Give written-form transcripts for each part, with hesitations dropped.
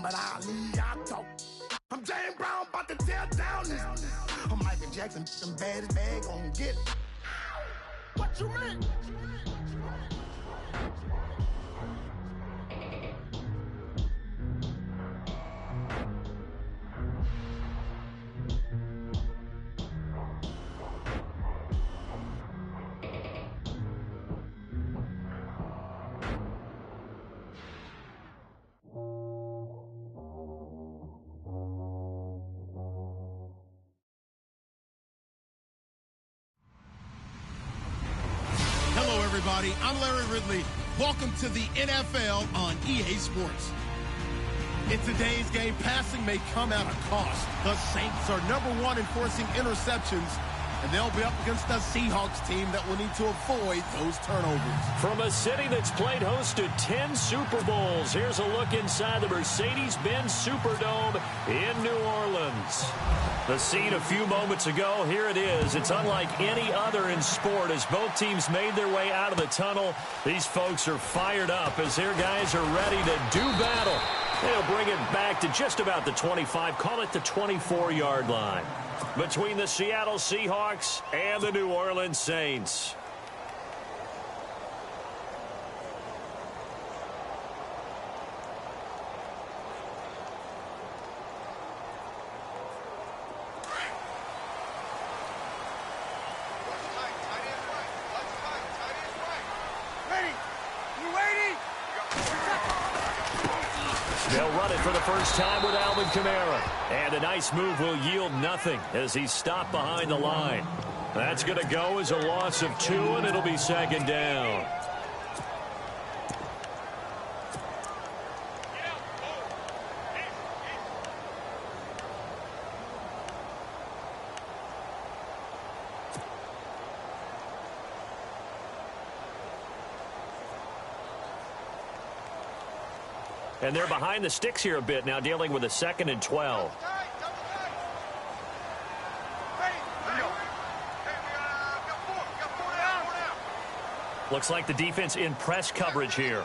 but I talk. I'm James Brown, about to tear down this. I'm Michael Jackson, some baddest bag gon' get it. What you mean? Everybody, I'm Larry Ridley. Welcome to the NFL on EA Sports. In today's game, passing may come at a cost. The Saints are #1 in forcing interceptions, and they'll be up against the Seahawks team that will need to avoid those turnovers. From a city that's played host to 10 Super Bowls, here's a look inside the Mercedes-Benz Superdome in New Orleans. The scene a few moments ago, here it is. It's unlike any other in sport as both teams made their way out of the tunnel. These folks are fired up as their guys are ready to do battle. They'll bring it back to just about the 25, call it the 24-yard line, between the Seattle Seahawks and the New Orleans Saints. They'll run it for the first time with Alvin Kamara. And a nice move will yield nothing as he's stopped behind the line. That's going to go as a loss of 2, and it'll be second down. And they're behind the sticks here a bit now, dealing with a 2nd and 12. Looks like the defense in press coverage here.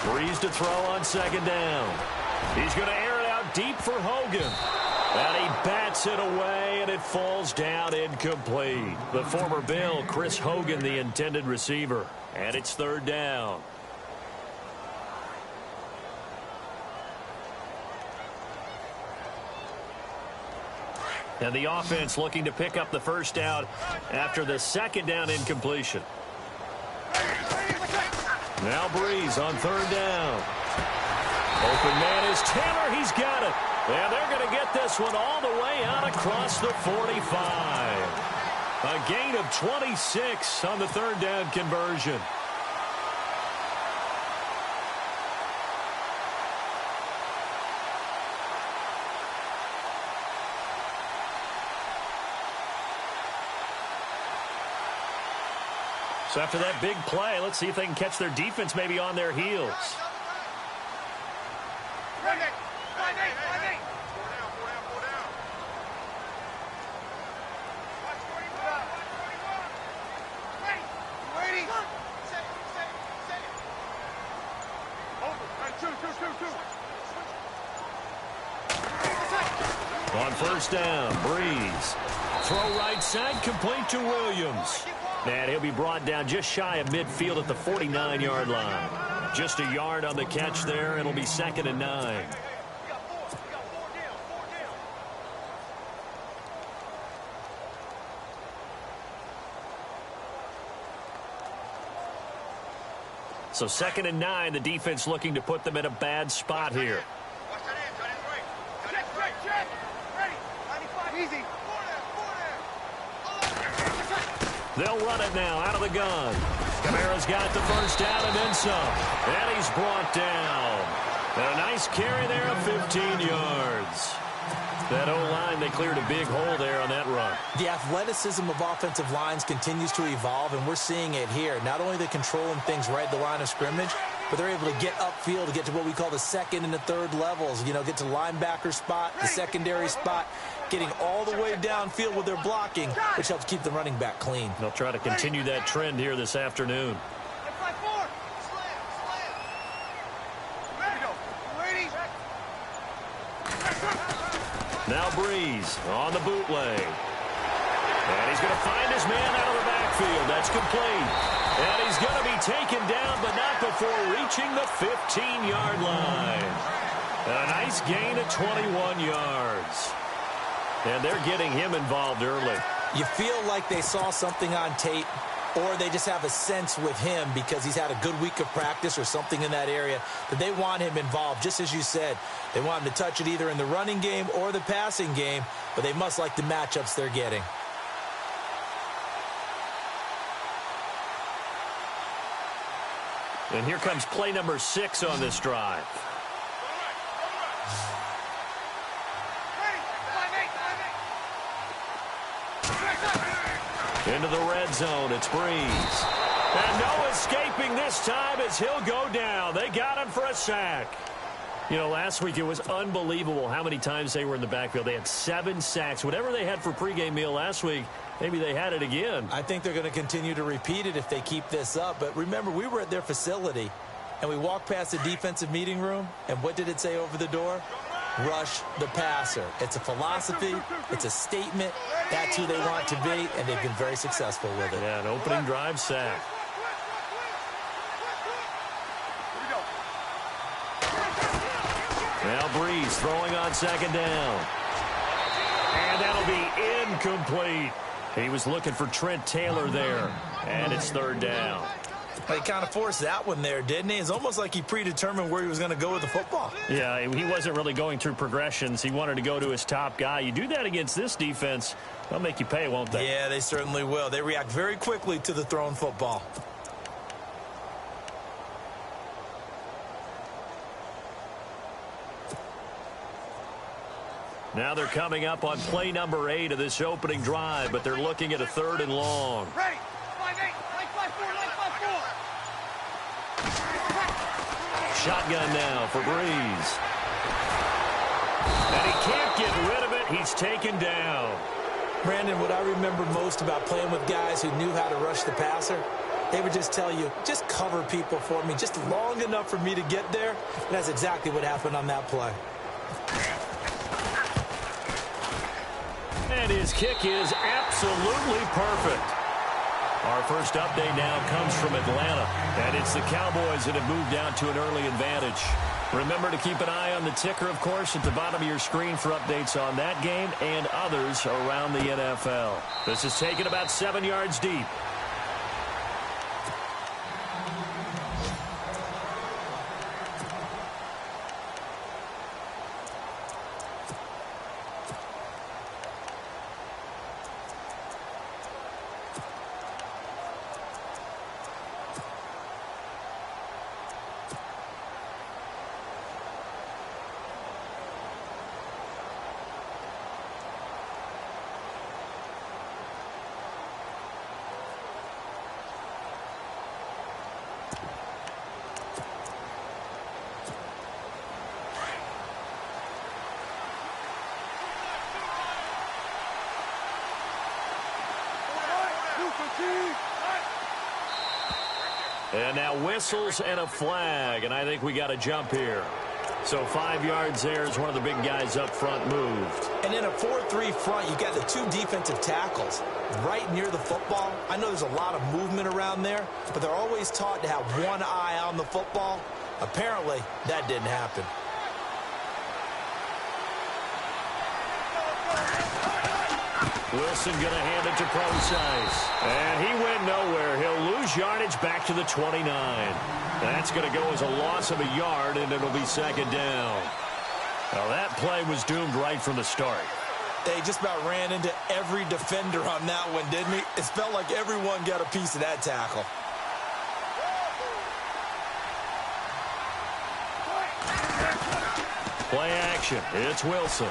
Breeze to throw on 2nd down. He's going to air it out deep for Hogan. And he bats it away, and it falls down incomplete. The former Bill, Chris Hogan, the intended receiver. And it's 3rd down. And the offense looking to pick up the first down after the 2nd down incompletion. Now Breeze on 3rd down. Open man is Taylor. He's got it. And they're going to get this one all the way out across the 45. A gain of 26 on the 3rd down conversion. So after that big play, let's see if they can catch their defense maybe on their heels. On 1st down, Breeze. Throw right side, complete to Williams. And he'll be brought down just shy of midfield at the 49-yard line. Just a yard on the catch there, and it'll be 2nd and 9. So 2nd and 9, the defense looking to put them in a bad spot here. They'll run it now out of the gun. Kamara's got the first down and then some. And he's brought down. And a nice carry there of 15 yards. That O-line, they cleared a big hole there on that run. The athleticism of offensive lines continues to evolve, and we're seeing it here. Not only they're controlling things right at the line of scrimmage, where they're able to get upfield to get to what we call the second and the third levels. You know, get to linebacker spot, the secondary spot, getting all the way downfield with their blocking, which helps keep the running back clean. They'll try to continue that trend here this afternoon. Now Breeze on the bootleg. And he's going to find his man out of the backfield. That's complete. And he's going to be taken down, but not before reaching the 15-yard line. A nice gain of 21 yards. And they're getting him involved early. You feel like they saw something on tape, or they just have a sense with him because he's had a good week of practice or something in that area that they want him involved. Just as you said, they want him to touch it either in the running game or the passing game, but they must like the matchups they're getting. And here comes play number 6 on this drive. Into the red zone, it's Breeze. And no escaping this time as he'll go down. They got him for a sack. You know, last week it was unbelievable how many times they were in the backfield. They had 7 sacks. Whatever they had for pregame meal last week, maybe they had it again. I think they're going to continue to repeat it if they keep this up. But remember, we were at their facility, and we walked past the defensive meeting room, and what did it say over the door? Rush the passer. It's a philosophy. It's a statement. That's who they want to be, and they've been very successful with it. Yeah, an opening drive sack. Now Breeze throwing on second down. And that'll be incomplete. He was looking for Trent Taylor there, and it's third down. He kind of forced that one there, didn't he? It's almost like he predetermined where he was going to go with the football. Yeah, he wasn't really going through progressions. He wanted to go to his top guy. You do that against this defense, they'll make you pay, won't they? Yeah, they certainly will. They react very quickly to the thrown football. Now they're coming up on play number 8 of this opening drive, but they're looking at a 3rd and long. Ready. 5-8. 5-4. Shotgun now for Breeze. And he can't get rid of it. He's taken down. Brandon, what I remember most about playing with guys who knew how to rush the passer, they would just tell you, just cover people for me, just long enough for me to get there. And that's exactly what happened on that play. And his kick is absolutely perfect. Our first update now comes from Atlanta, and it's the Cowboys that have moved down to an early advantage. Remember to keep an eye on the ticker, of course, at the bottom of your screen for updates on that game and others around the NFL. This is taken about 7 yards deep. And now whistles and a flag, and I think we got a jump here. So 5 yards there as one of the big guys up front moved. And in a 4-3 front, you got the 2 defensive tackles right near the football. I know there's a lot of movement around there, but they're always taught to have one eye on the football. Apparently, that didn't happen. Wilson going to hand it to Procise. And he went nowhere. He'll lose yardage back to the 29. That's going to go as a loss of a yard, and it'll be second down. Well, that play was doomed right from the start. They just about ran into every defender on that one, didn't he? It felt like everyone got a piece of that tackle. Play action. It's Wilson.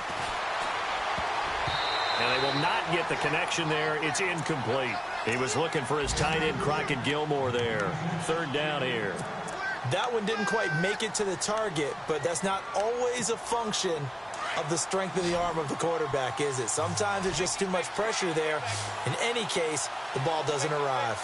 And they will not get the connection there. It's incomplete. He was looking for his tight end, Crockett Gilmore there. Third down here. That one didn't quite make it to the target, but that's not always a function of the strength of the arm of the quarterback, is it? Sometimes there's just too much pressure there. In any case, the ball doesn't arrive.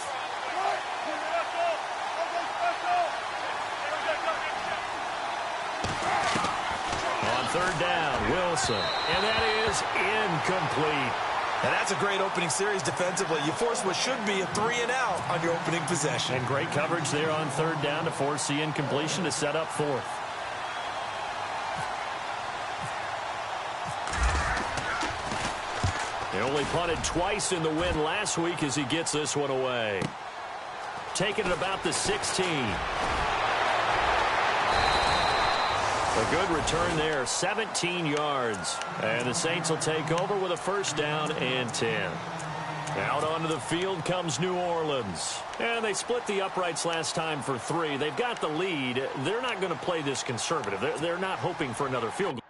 On third down, Wilson. And that is incomplete. And that's a great opening series defensively. You force what should be a 3-and-out on your opening possession. And great coverage there on third down to force the incompletion to set up fourth. He only punted twice in the win last week as he gets this one away. Taking it about the 16. A good return there, 17 yards. And the Saints will take over with a first down and 10. Out onto the field comes New Orleans. And they split the uprights last time for 3. They've got the lead. They're not going to play this conservative. They're not hoping for another field goal.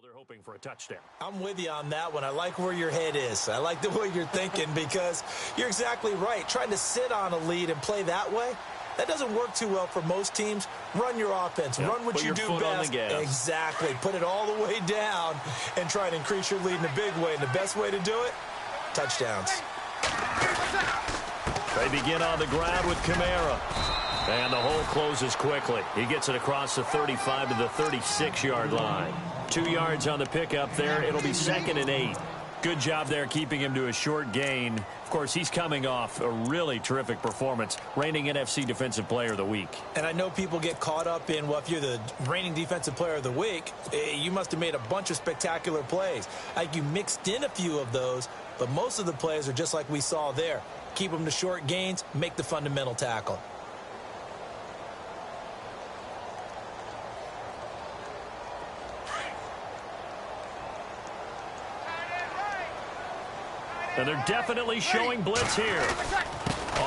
They're hoping for a touchdown. I'm with you on that one. I like where your head is. I like the way you're thinking because you're exactly right. Trying to sit on a lead and play that way, that doesn't work too well for most teams. Run your offense. Yep. Run what Put you your do foot best. on the gas. Exactly. Put it all the way down and try to increase your lead in a big way. And the best way to do it, touchdowns. They begin on the ground with Kamara. And the hole closes quickly. He gets it across the 35 to the 36-yard line. 2 yards on the pickup there. It'll be 2nd and 8. Good job there keeping him to a short gain. Of course, he's coming off a really terrific performance, reigning NFC Defensive Player of the Week. And I know people get caught up in, well, if you're the reigning Defensive Player of the Week, you must have made a bunch of spectacular plays. Like you mixed in a few of those, but most of the plays are just like we saw there. Keep them to short gains, make the fundamental tackle. And they're definitely showing blitz here.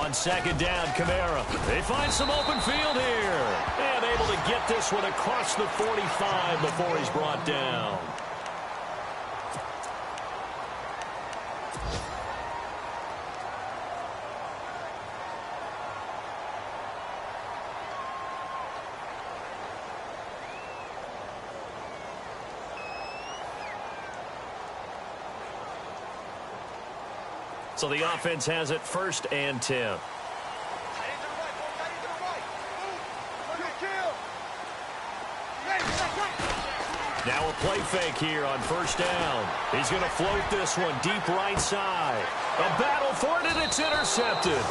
On second down, Kamara. They find some open field here. And able to get this one across the 45 before he's brought down. So the offense has it 1st and 10. Now a play fake here on 1st down. He's going to float this one deep right side. A battle for it, and it's intercepted.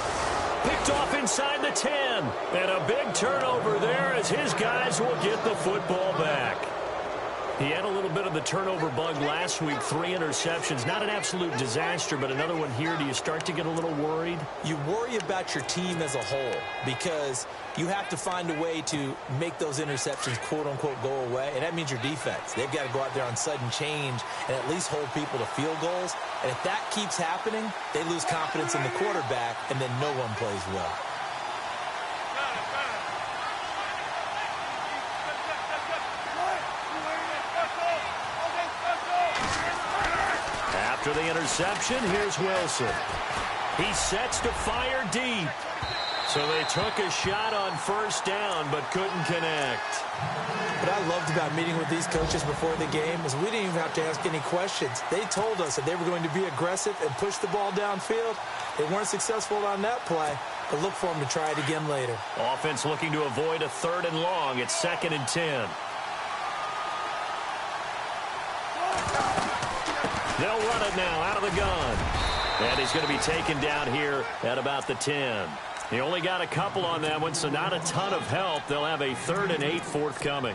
Picked off inside the 10. And a big turnover there as his guys will get the football back. He had a little bit of the turnover bug last week, 3 interceptions. Not an absolute disaster, but another one here. Do you start to get a little worried? You worry about your team as a whole because you have to find a way to make those interceptions, quote-unquote, go away, and that means your defense. They've got to go out there on sudden change and at least hold people to field goals. And if that keeps happening, they lose confidence in the quarterback, and then no one plays well. After the interception, here's Wilson. He sets to fire deep. So they took a shot on 1st down, but couldn't connect. What I loved about meeting with these coaches before the game is we didn't even have to ask any questions. They told us that they were going to be aggressive and push the ball downfield. They weren't successful on that play, but look for them to try it again later. Offense looking to avoid a 3rd and long. It's 2nd and 10. They'll run it now out of the gun. And he's going to be taken down here at about the 10. He only got a couple on that one, so not a ton of help. They'll have a 3rd and 8 forthcoming.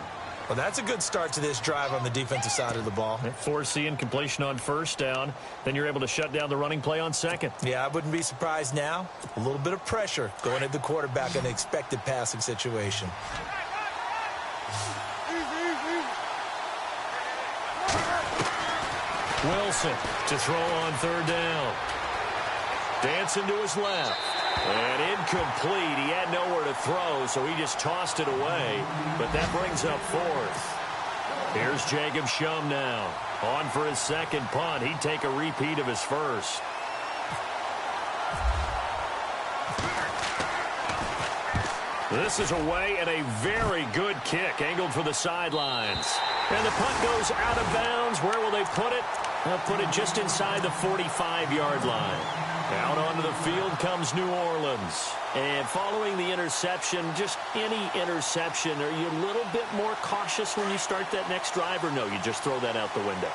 Well, that's a good start to this drive on the defensive side of the ball. Force the incompletion on 1st down. Then you're able to shut down the running play on 2nd. Yeah, I wouldn't be surprised now. A little bit of pressure going at the quarterback in the expected passing situation. Wilson to throw on third down. Dancing to his left. And incomplete. He had nowhere to throw, so he just tossed it away. But that brings up fourth. Here's Jacob Shum now. On for his second punt. He'd take a repeat of his first. This is away and a very good kick angled for the sidelines. And the punt goes out of bounds. Where will they put it? They'll put it just inside the 45-yard line. Out onto the field comes New Orleans. And following the interception, just any interception, are you a little bit more cautious when you start that next drive, or no, you just throw that out the window?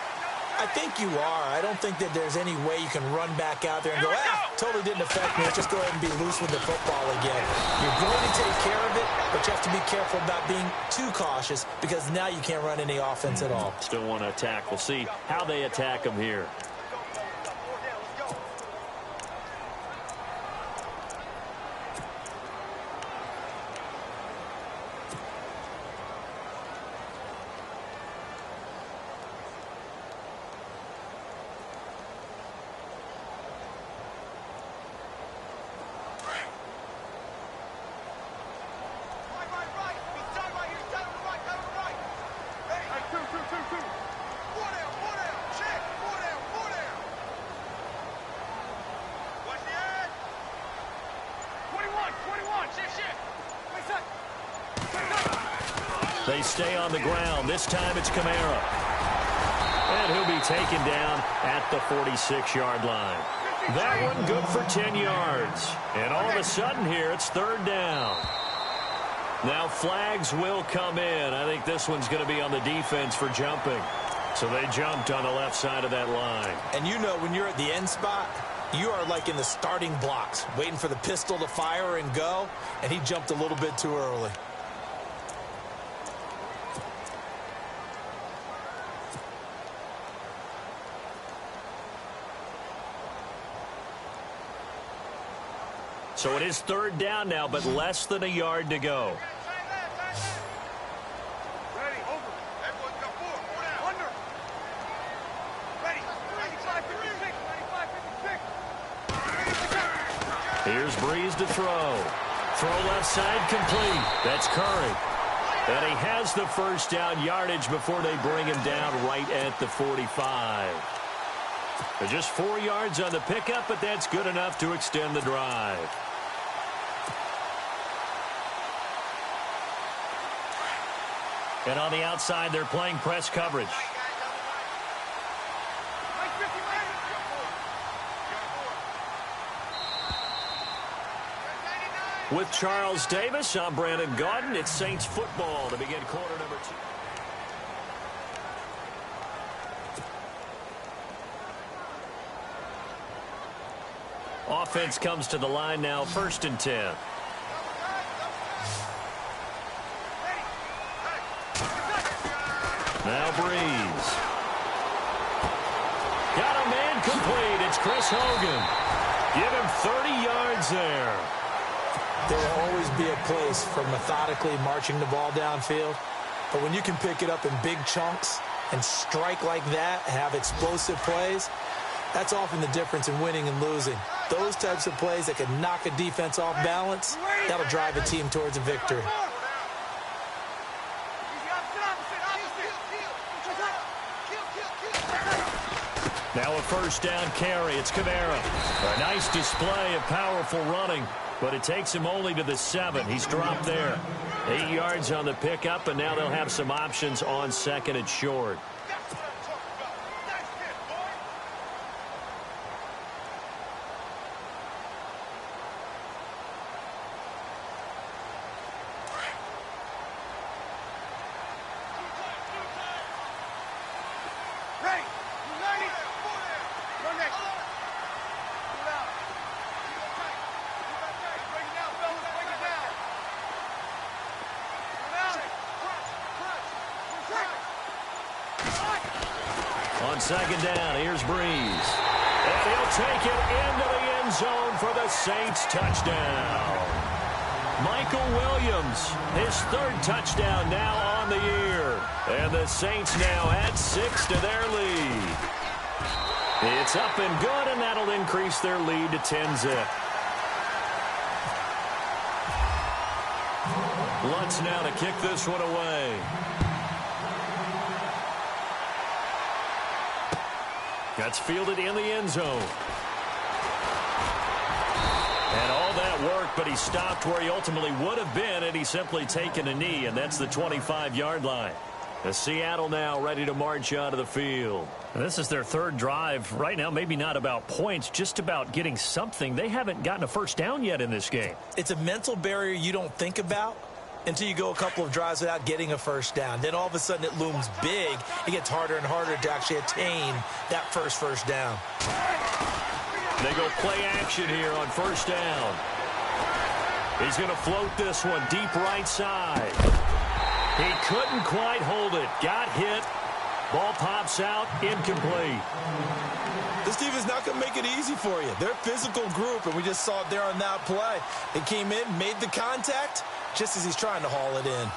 I think you are. I don't think that there's any way you can run back out there and go, totally didn't affect me. Let's just go ahead and be loose with the football again. You're going to take care of it, but you have to be careful about being too cautious because now you can't run any offense at all. Still want to attack. We'll see how they attack him here. They stay on the ground. This time it's Kamara. And he'll be taken down at the 46-yard line. That one good for 10 yards. And all of a sudden here, it's third down. Now flags will come in. I think this one's going to be on the defense for jumping. So they jumped on the left side of that line. And you know when you're at the end spot, you are like in the starting blocks, waiting for the pistol to fire and go. And he jumped a little bit too early. So it is third down now, but less than a yard to go. Ready, over. Everyone's got four down. Under. Ready. 95, 56. Here's Breeze to throw. Throw left side complete. That's Curry. And he has the first down yardage before they bring him down right at the 45. They're just 4 yards on the pickup, but that's good enough to extend the drive. And on the outside, they're playing press coverage. With Charles Davis, I'm Brandon Gaudin. It's Saints football to begin quarter number 2. Offense comes to the line now, 1st and 10. Now Breeze. Got a man complete. It's Chris Hogan. Give him 30 yards there. There will always be a place for methodically marching the ball downfield. But when you can pick it up in big chunks and strike like that, have explosive plays, that's often the difference in winning and losing. Those types of plays that can knock a defense off balance, that'll drive a team towards a victory. Now a first down carry. It's Kamara. A nice display of powerful running, but it takes him only to the 7. He's dropped there. 8 yards on the pickup, and now they'll have some options on 2nd and short. On 2nd down, here's Breeze. And he'll take it into the end zone for the Saints touchdown. Michael Williams, his 3rd touchdown now on the year. And the Saints now add 6 to their lead. It's up and good, and that'll increase their lead to 10-zip. Lutz now to kick this one away. That's fielded in the end zone. And all that worked, but he stopped where he ultimately would have been had he simply taken a knee, and that's the 25-yard line. The Seattle now ready to march onto the field. And this is their third drive. Right now, maybe not about points, just about getting something. They haven't gotten a first down yet in this game. It's a mental barrier you don't think about until you go a couple of drives without getting a first down. Then all of a sudden it looms big. It gets harder and harder to actually attain that first down. They go play action here on first down. He's going to float this one deep right side. He couldn't quite hold it. Got hit. Ball pops out. Incomplete. This team is not going to make it easy for you. They're a physical group, and we just saw it there on that play. They came in, made the contact, just as he's trying to haul it in.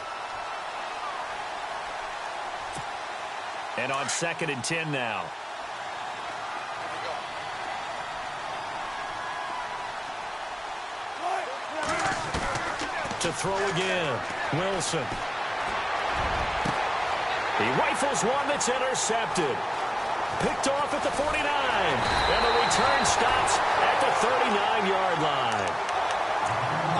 And on 2nd and 10 now. To throw again. Wilson. He rifles one that's intercepted. Picked off at the 49. And the return stops at the 39-yard line.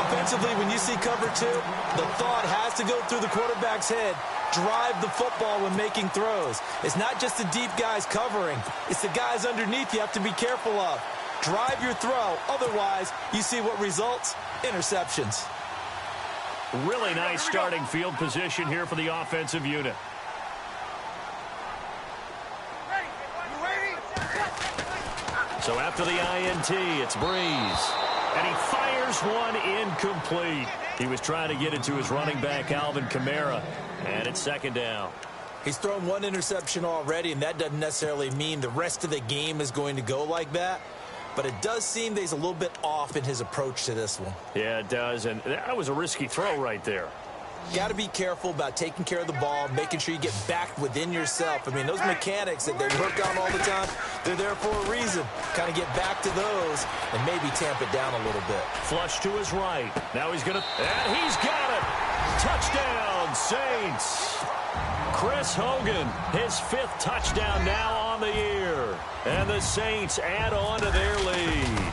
Offensively, when you see cover two, the thought has to go through the quarterback's head. Drive the football when making throws. It's not just the deep guys covering. It's the guys underneath you have to be careful of. Drive your throw. Otherwise, you see what results? Interceptions. Really nice starting field position here for the offensive unit. So after the INT, it's Breeze. And he fires one incomplete. He was trying to get it to his running back, Alvin Kamara. And it's 2nd down. He's thrown one interception already, and that doesn't necessarily mean the rest of the game is going to go like that. But it does seem that he's a little bit off in his approach to this one. Yeah, it does. And that was a risky throw right there. Got to be careful about taking care of the ball, making sure you get back within yourself. I mean, those mechanics that they work on all the time, they're there for a reason. Kind of get back to those and maybe tamp it down a little bit. Flush to his right. Now he's going to... And he's got it! Touchdown, Saints! Chris Hogan, his 5th touchdown now on the year. And the Saints add on to their lead.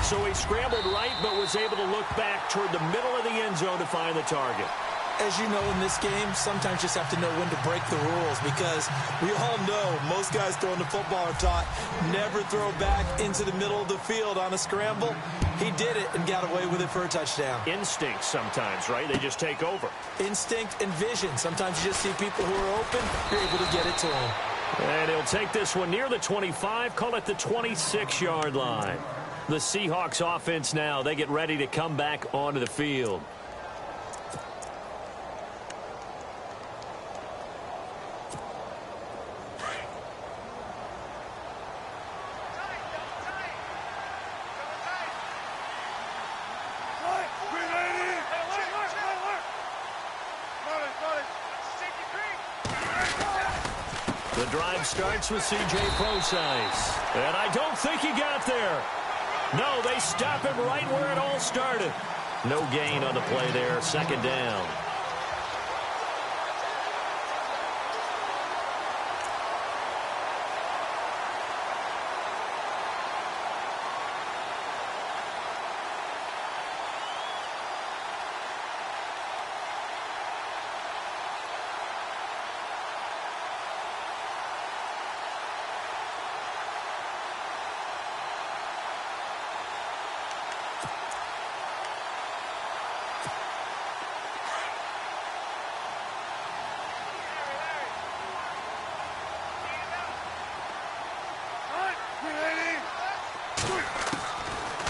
So he scrambled right, but was able to look back toward the middle of the end zone to find the target. As you know, in this game, sometimes you just have to know when to break the rules, because we all know most guys throwing the football are taught never throw back into the middle of the field on a scramble. He did it and got away with it for a touchdown. Instinct sometimes, right? They just take over. Instinct and vision. Sometimes you just see people who are open, you're able to get it to them. And he'll take this one near the 25, call it the 26-yard line. The Seahawks offense now, they get ready to come back onto the field. The drive starts with C.J. Prosise. And I don't think he got there. No, they stop him right where it all started. No gain on the play there, 2nd down.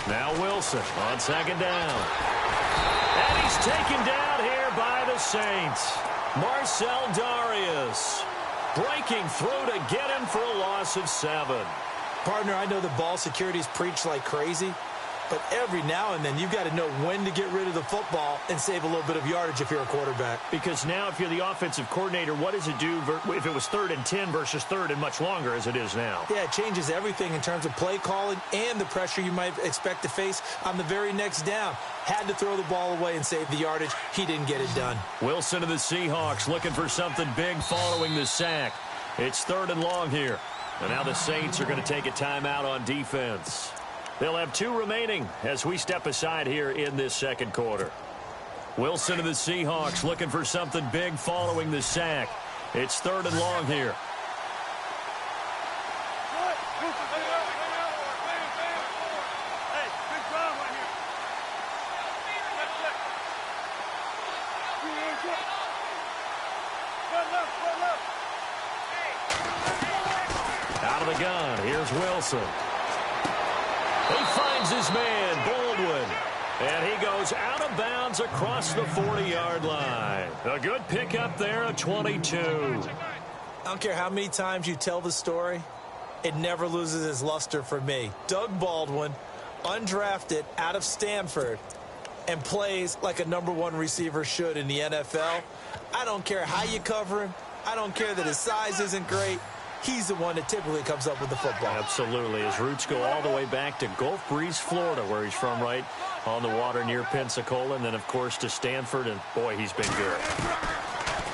Now Wilson on 2nd down. And he's taken down here by the Saints. Marcel Darius breaking through to get him for a loss of 7. Partner, I know the ball security's preached like crazy, But every now and then, you've got to know when to get rid of the football and save a little bit of yardage if you're a quarterback. Because now if you're the offensive coordinator, what does it do if it was 3rd and 10 versus 3rd and much longer as it is now? Yeah, it changes everything in terms of play calling and the pressure you might expect to face on the very next down. Had to throw the ball away and save the yardage. He didn't get it done. Wilson of the Seahawks looking for something big following the sack. It's 3rd and long here. And now the Saints are going to take a timeout on defense. They'll have 2 remaining as we step aside here in this second quarter. Wilson of the Seahawks looking for something big following the sack. It's 3rd and long here. Out of the gun, here's Wilson. He finds his man, Baldwin. And he goes out of bounds across the 40-yard line. A good pickup there, a 22. I don't care how many times you tell the story, it never loses its luster for me. Doug Baldwin, undrafted out of Stanford, and plays like a #1 receiver should in the NFL. I don't care how you cover him. I don't care that his size isn't great. He's the one that typically comes up with the football. Absolutely. His roots go all the way back to Gulf Breeze, Florida, where he's from, right on the water near Pensacola, and then, of course, to Stanford, and, boy, he's been good.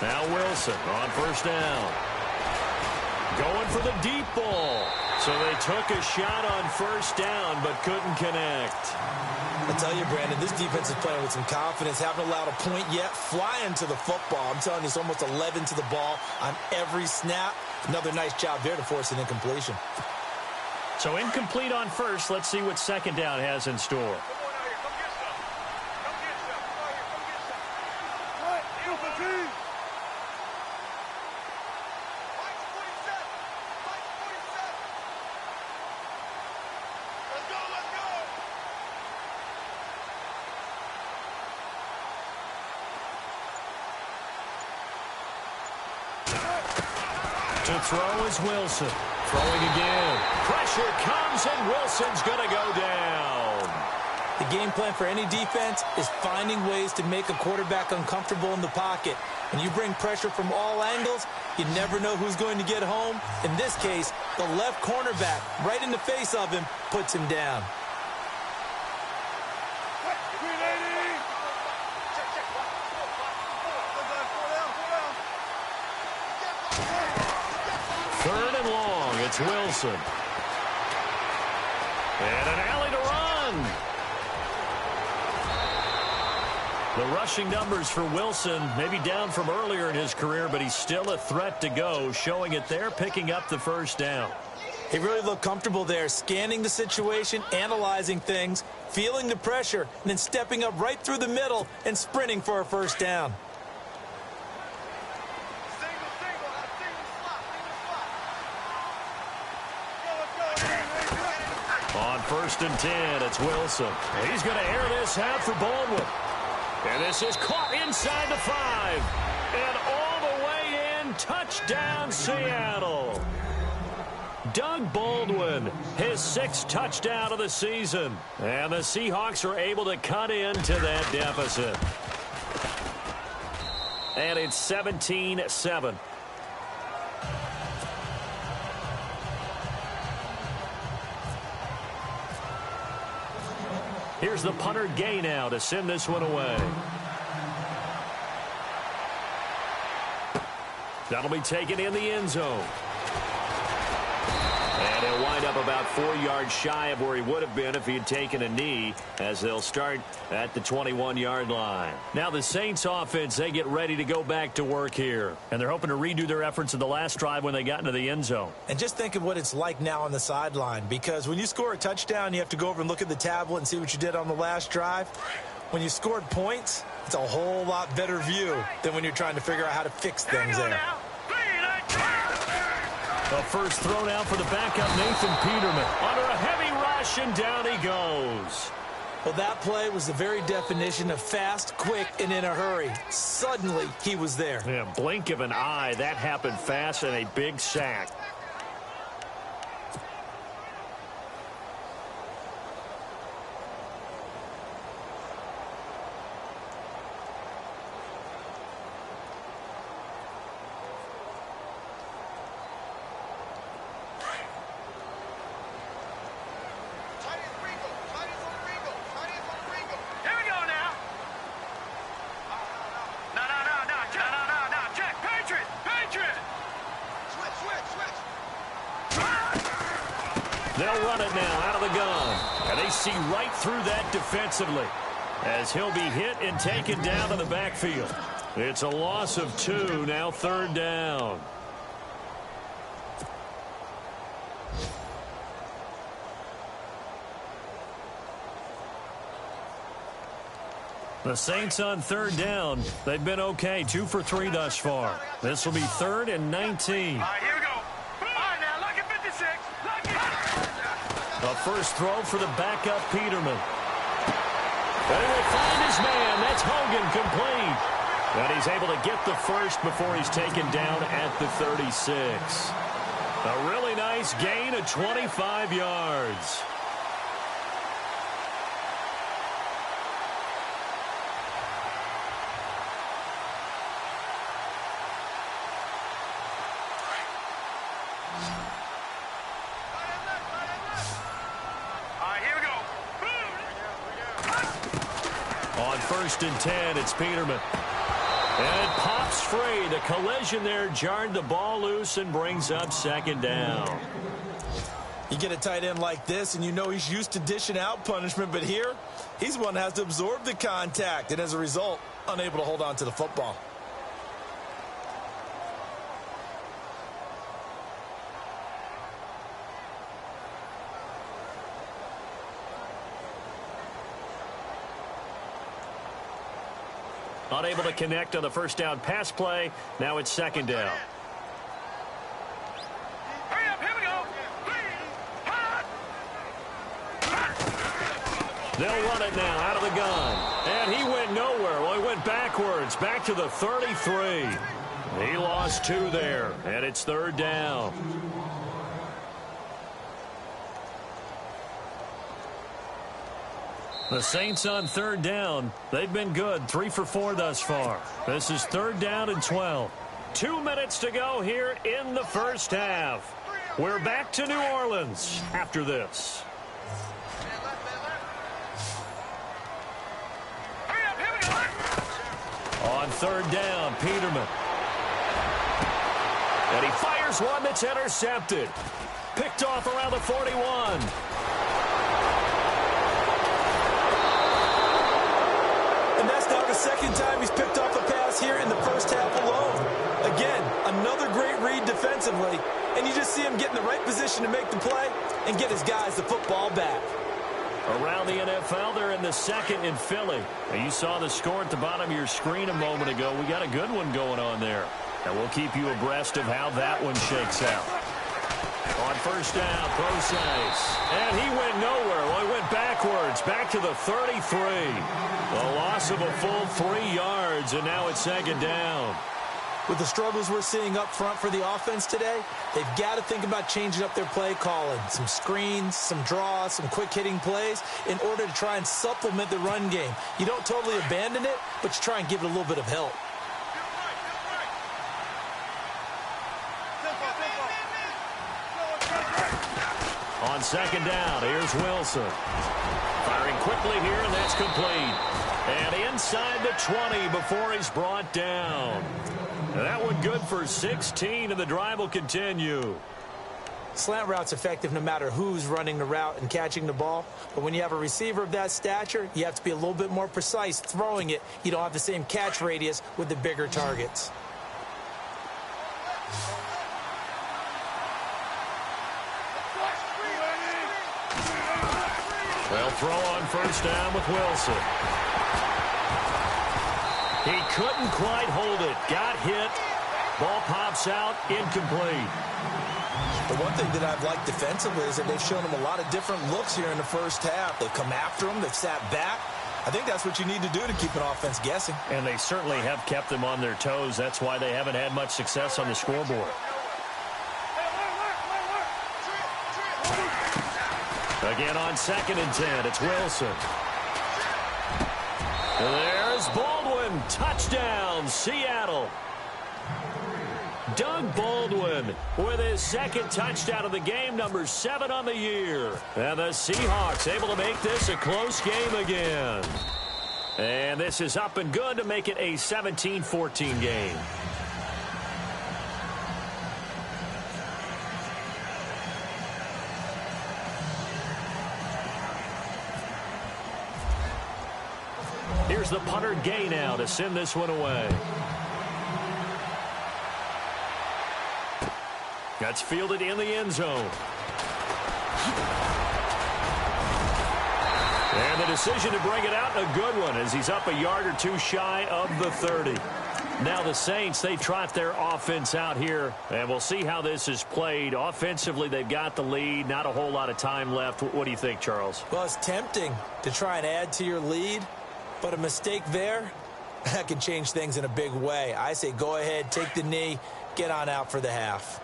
Now Wilson on 1st down. Going for the deep ball. So they took a shot on 1st down, but couldn't connect. I tell you, Brandon, this defense is playing with some confidence. Haven't allowed a point yet. Flying to the football. I'm telling you, it's almost 11 to the ball on every snap. Another nice job there to force an incompletion. So incomplete on 1st. Let's see what 2nd down has in store. To throw is Wilson. Throwing again. Pressure comes, and Wilson's going to go down. The game plan for any defense is finding ways to make a quarterback uncomfortable in the pocket. When you bring pressure from all angles, you never know who's going to get home. In this case, the left cornerback, right in the face of him, puts him down. Third and long, it's Wilson. And an alley to run. The rushing numbers for Wilson, maybe down from earlier in his career, but he's still a threat to go, showing it there, picking up the 1st down. He really looked comfortable there, scanning the situation, analyzing things, feeling the pressure, and then stepping up right through the middle and sprinting for a 1st down. On 1st and 10, it's Wilson. And he's going to air this out for Baldwin. And this is caught inside the 5. And all the way in, touchdown Seattle. Doug Baldwin, his 6th touchdown of the season. And the Seahawks are able to cut into that deficit. And it's 17-7. Here's the punter Gay now to send this one away. That'll be taken in the end zone. And he'll wind up about 4 yards shy of where he would have been if he had taken a knee, as they'll start at the 21-yard line. Now the Saints offense, they get ready to go back to work here. And they're hoping to redo their efforts in the last drive when they got into the end zone. And just think of what it's like now on the sideline, because when you score a touchdown, you have to go over and look at the tablet and see what you did on the last drive. When you scored points, it's a whole lot better view than when you're trying to figure out how to fix things there. The first thrown out for the backup, Nathan Peterman. Under a heavy rush, and down he goes. Well, that play was the very definition of fast, quick, and in a hurry. Suddenly, he was there. Yeah, blink of an eye. That happened fast, and a big sack. They'll run it now out of the gun. And they see right through that defensively as he'll be hit and taken down to the backfield. It's a loss of 2, now 3rd down. The Saints on 3rd down. They've been okay, 2 for 3 thus far. This will be 3rd and 19. All right, here we go. All right, now, look at 56. Look at A first throw for the backup Peterman. And he will find his man. That's Hogan, complete. And he's able to get the first before he's taken down at the 36. A really nice gain of 25 yards. On 1st and 10, it's Peterman. And it pops free. The collision there jarred the ball loose and brings up 2nd down. You get a tight end like this, and you know he's used to dishing out punishment, but here, he's one that has to absorb the contact, and as a result, unable to hold on to the football. Unable to connect on the first down pass play. Now it's 2nd down. Hurry up, here we go. They'll run it now out of the gun. And he went nowhere. Well, he went backwards, back to the 33. He lost 2 there, and it's 3rd down. The Saints on 3rd down. They've been good, 3 for 4 thus far. This is 3rd down and 12. 2 minutes to go here in the first half. We're back to New Orleans after this. On 3rd down, Peterman. And he fires one that's intercepted. Picked off around the 41. And that's not the second time he's picked off a pass here in the first half alone. Again, another great read defensively, and you just see him get in the right position to make the play and get his guys the football back. Around the NFL, they're in the 2nd in Philly. And you saw the score at the bottom of your screen a moment ago. We got a good one going on there. And we'll keep you abreast of how that one shakes out. On 1st down, Process. And he went nowhere. Well, he went backwards, back to the 33. A loss of a full 3 yards, and now it's 2nd down. With the struggles we're seeing up front for the offense today, they've got to think about changing up their play calling. Some screens, some draws, some quick-hitting plays in order to try and supplement the run game. You don't totally abandon it, but you try and give it a little bit of help. On 2nd down, here's Wilson. Firing quickly here, and that's complete. And inside the 20 before he's brought down. And that one good for 16, and the drive will continue. Slant route's effective no matter who's running the route and catching the ball. But when you have a receiver of that stature, you have to be a little bit more precise throwing it. You don't have the same catch radius with the bigger targets. They'll throw on 1st down with Wilson. He couldn't quite hold it. Got hit. Ball pops out. Incomplete. The one thing that I've liked defensively is that they've shown him a lot of different looks here in the first half. They've come after him. They've sat back. I think that's what you need to do to keep an offense guessing. And they certainly have kept them on their toes. That's why they haven't had much success on the scoreboard. Again on 2nd and 10, it's Wilson. There's Baldwin. Touchdown, Seattle. Doug Baldwin with his 2nd touchdown of the game, number 7 on the year. And the Seahawks able to make this a close game again. And this is up and good to make it a 17-14 game. Here's the punter Gay now to send this one away. That's fielded in the end zone. And the decision to bring it out, a good one, as he's up a yard or two shy of the 30. Now the Saints, they trot their offense out here, and we'll see how this is played. Offensively, they've got the lead, not a whole lot of time left. What do you think, Charles? Well, it's tempting to try and add to your lead, but a mistake there, that can change things in a big way. I say go ahead, take the knee, get on out for the half.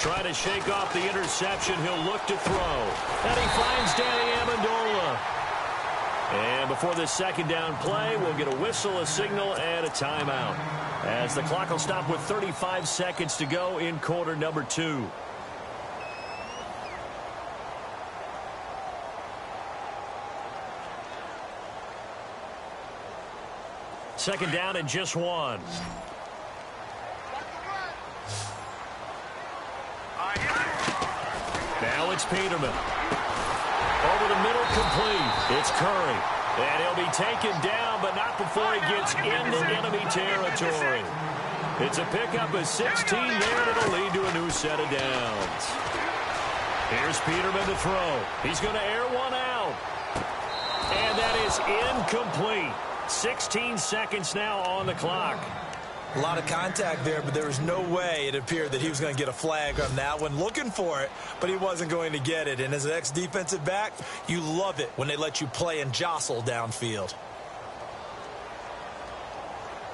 Trying to shake off the interception. He'll look to throw. And he finds Danny Amendola. And before this second down play, we'll get a whistle, a signal, and a timeout, as the clock will stop with 35 seconds to go in quarter number 2. Second down and just 1. Now it's Peterman. Over the middle, complete. It's Curry. And he'll be taken down, but not before he gets into enemy territory. It's a pickup of 16 there, and it'll lead to a new set of downs. Here's Peterman to throw. He's going to air one out. And that is incomplete. 16 seconds now on the clock. A lot of contact there, but there was no way it appeared that he was going to get a flag on that one. Looking for it, but he wasn't going to get it. And as an ex-defensive back, you love it when they let you play and jostle downfield.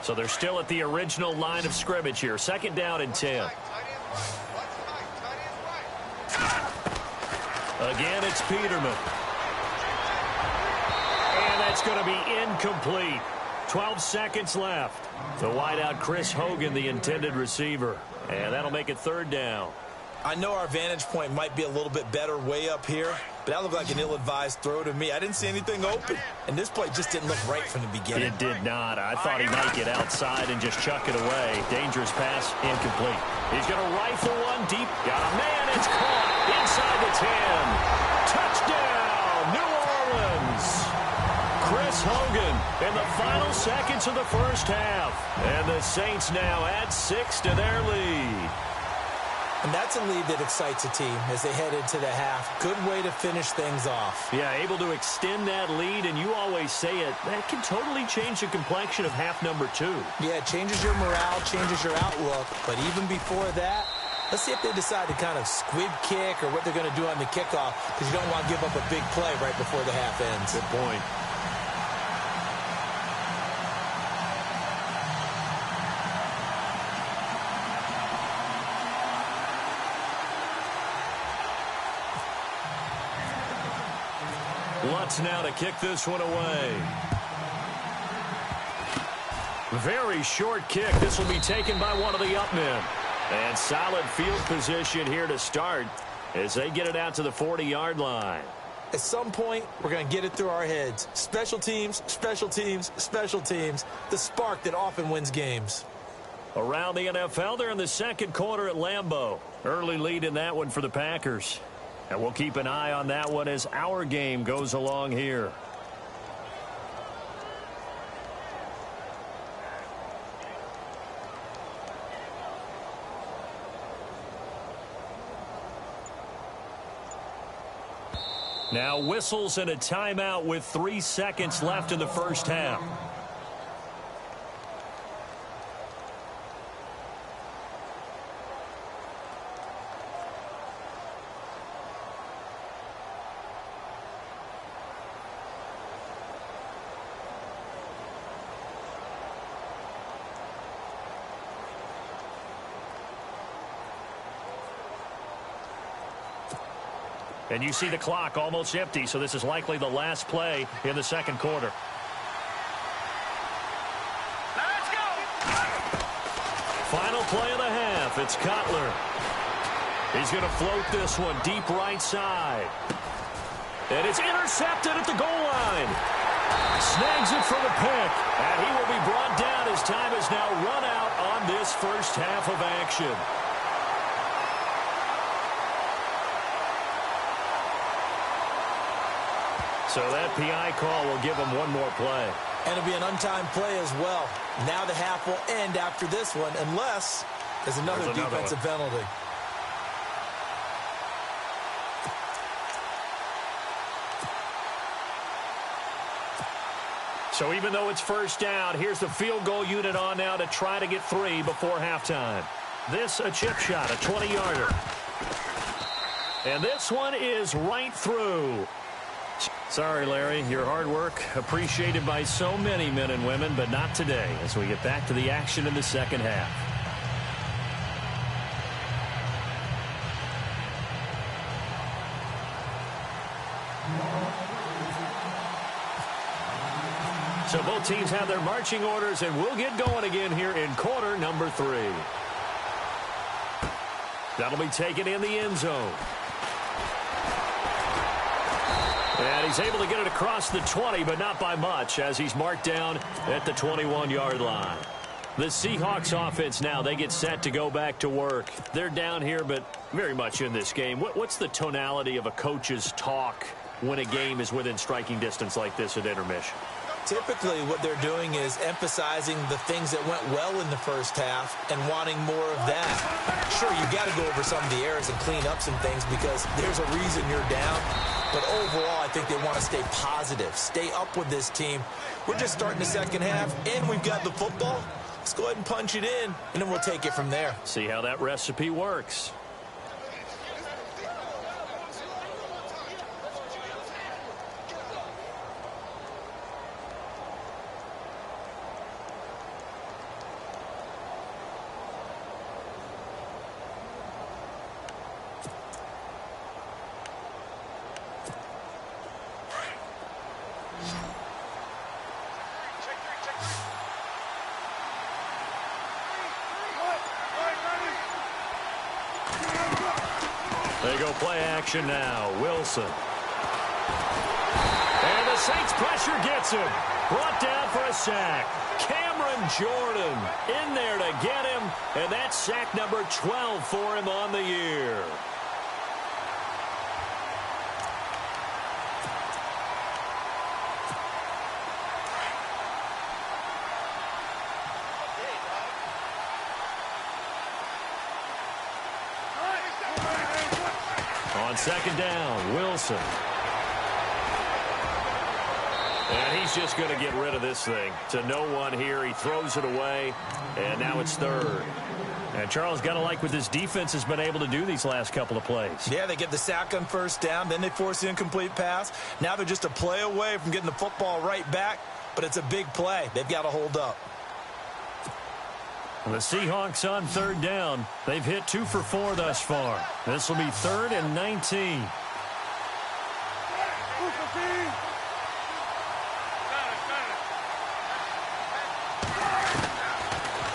So they're still at the original line of scrimmage here. Second down and 10. Again, it's Peterman. And that's going to be incomplete. 12 seconds left. The wideout, Chris Hogan, the intended receiver. And that'll make it third down. I know our vantage point might be a little bit better way up here, but that looked like an ill-advised throw to me. I didn't see anything open, and this play just didn't look right from the beginning. It did not. I thought he might get outside and just chuck it away. Dangerous pass, incomplete. He's going to rifle one deep. Got a man. It's caught inside the 10. Touchdown, New Orleans. Chris Hogan in the final seconds of the first half. And the Saints now add 6 to their lead. And that's a lead that excites a team as they head into the half. Good way to finish things off. Yeah, able to extend that lead, and you always say it, that can totally change the complexion of half number 2. Yeah, it changes your morale, changes your outlook. But even before that, let's see if they decide to kind of squib kick or what they're going to do on the kickoff, because you don't want to give up a big play right before the half ends. Good point. Lutz now to kick this one away. Very short kick. This will be taken by one of the up men. And solid field position here to start as they get it out to the 40-yard line. At some point, we're going to get it through our heads. Special teams, special teams, special teams. The spark that often wins games. Around the NFL, they're in the second quarter at Lambeau. Early lead in that one for the Packers. And we'll keep an eye on that one as our game goes along here. Now whistles and a timeout with 3 seconds left in the first half. And you see the clock almost empty, so this is likely the last play in the second quarter. Let's go! Final play of the half. It's Cutler. He's going to float this one deep right side. And it's intercepted at the goal line. Snags it for the pick. And he will be brought down as time is now run out on this first half of action. So that PI call will give them one more play. And it'll be an untimed play as well. Now the half will end after this one, unless there's another defensive penalty. So even though it's first down, here's the field goal unit on now to try to get 3 before halftime. This a chip shot, a 20-yarder. And this one is right through. Sorry, Larry, your hard work appreciated by so many men and women, but not today as we get back to the action in the second half. So both teams have their marching orders, and we'll get going again here in quarter number 3. That'll be taken in the end zone. And he's able to get it across the 20, but not by much, as he's marked down at the 21-yard line. The Seahawks offense now, they get set to go back to work. They're down here, but very much in this game. What's the tonality of a coach's talk when a game is within striking distance like this at intermission? Typically, what they're doing is emphasizing the things that went well in the first half and wanting more of that. Sure, you got to go over some of the errors and clean up some things because there's a reason you're down. But overall, I think they want to stay positive, stay up with this team. We're just starting the second half, and we've got the football. Let's go ahead and punch it in, and then we'll take it from there. See how that recipe works. They go play action now. Wilson. And the Saints pressure gets him. Brought down for a sack. Cameron Jordan in there to get him. And that's sack number 12 for him on the year. On second down, Wilson. And he's just going to get rid of this thing. To no one here. He throws it away. And now it's third. And Charles, got to like what this defense has been able to do these last couple of plays. Yeah, they get the sack on first down. Then they force the incomplete pass. Now they're just a play away from getting the football right back. But it's a big play. They've got to hold up. The Seahawks on third down. They've hit 2 for 4 thus far. This will be 3rd and 19.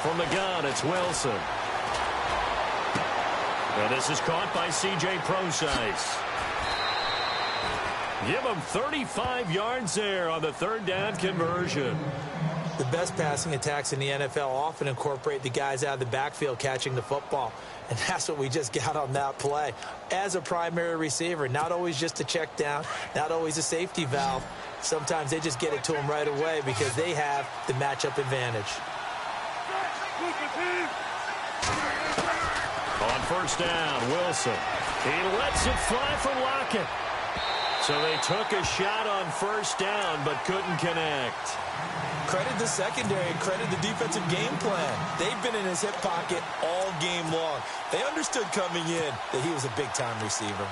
From the gun, it's Wilson. And this is caught by C.J. Procise. Give him 35 yards there on the third down conversion. The best passing attacks in the NFL often incorporate the guys out of the backfield catching the football. And that's what we just got on that play. As a primary receiver, not always just a check down, not always a safety valve. Sometimes they just get it to them right away because they have the matchup advantage. On first down, Wilson. He lets it fly for Lockett. So they took a shot on first down but couldn't connect. Credit the secondary, credit the defensive game plan. They've been in his hip pocket all game long. They understood coming in that he was a big-time receiver.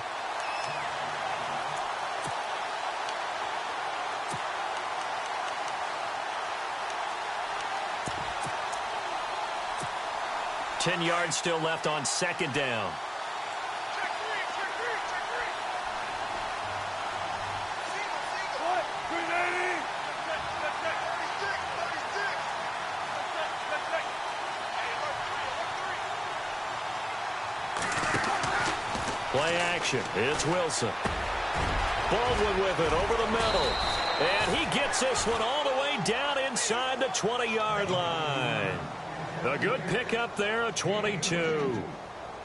Ten yards still left on second down. Play action. It's Wilson. Baldwin with it over the middle. And he gets this one all the way down inside the 20-yard line. A good pickup there, a 22.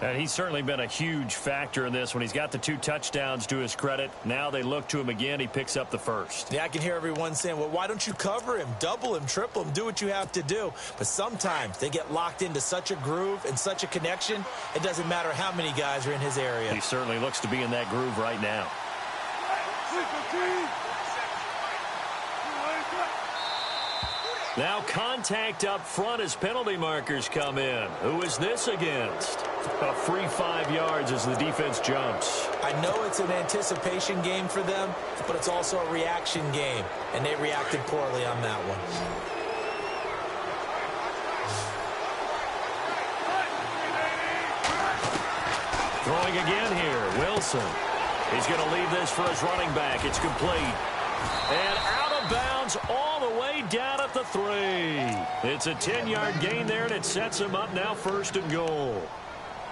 And he's certainly been a huge factor in this when he's got the 2 touchdowns to his credit. Now they look to him again. He picks up the first. Yeah, I can hear everyone saying, well, why don't you cover him, double him, triple him, do what you have to do. But sometimes they get locked into such a groove and such a connection, it doesn't matter how many guys are in his area. He certainly looks to be in that groove right now. Now contact up front as penalty markers come in. Who is this against? A free 5 yards as the defense jumps. I know it's an anticipation game for them, but it's also a reaction game, and they reacted poorly on that one. Throwing again here, Wilson. He's going to leave this for his running back. It's complete. And out of bounds all the way down at the 3. It's a 10-yard gain there, and it sets him up now 1st and goal.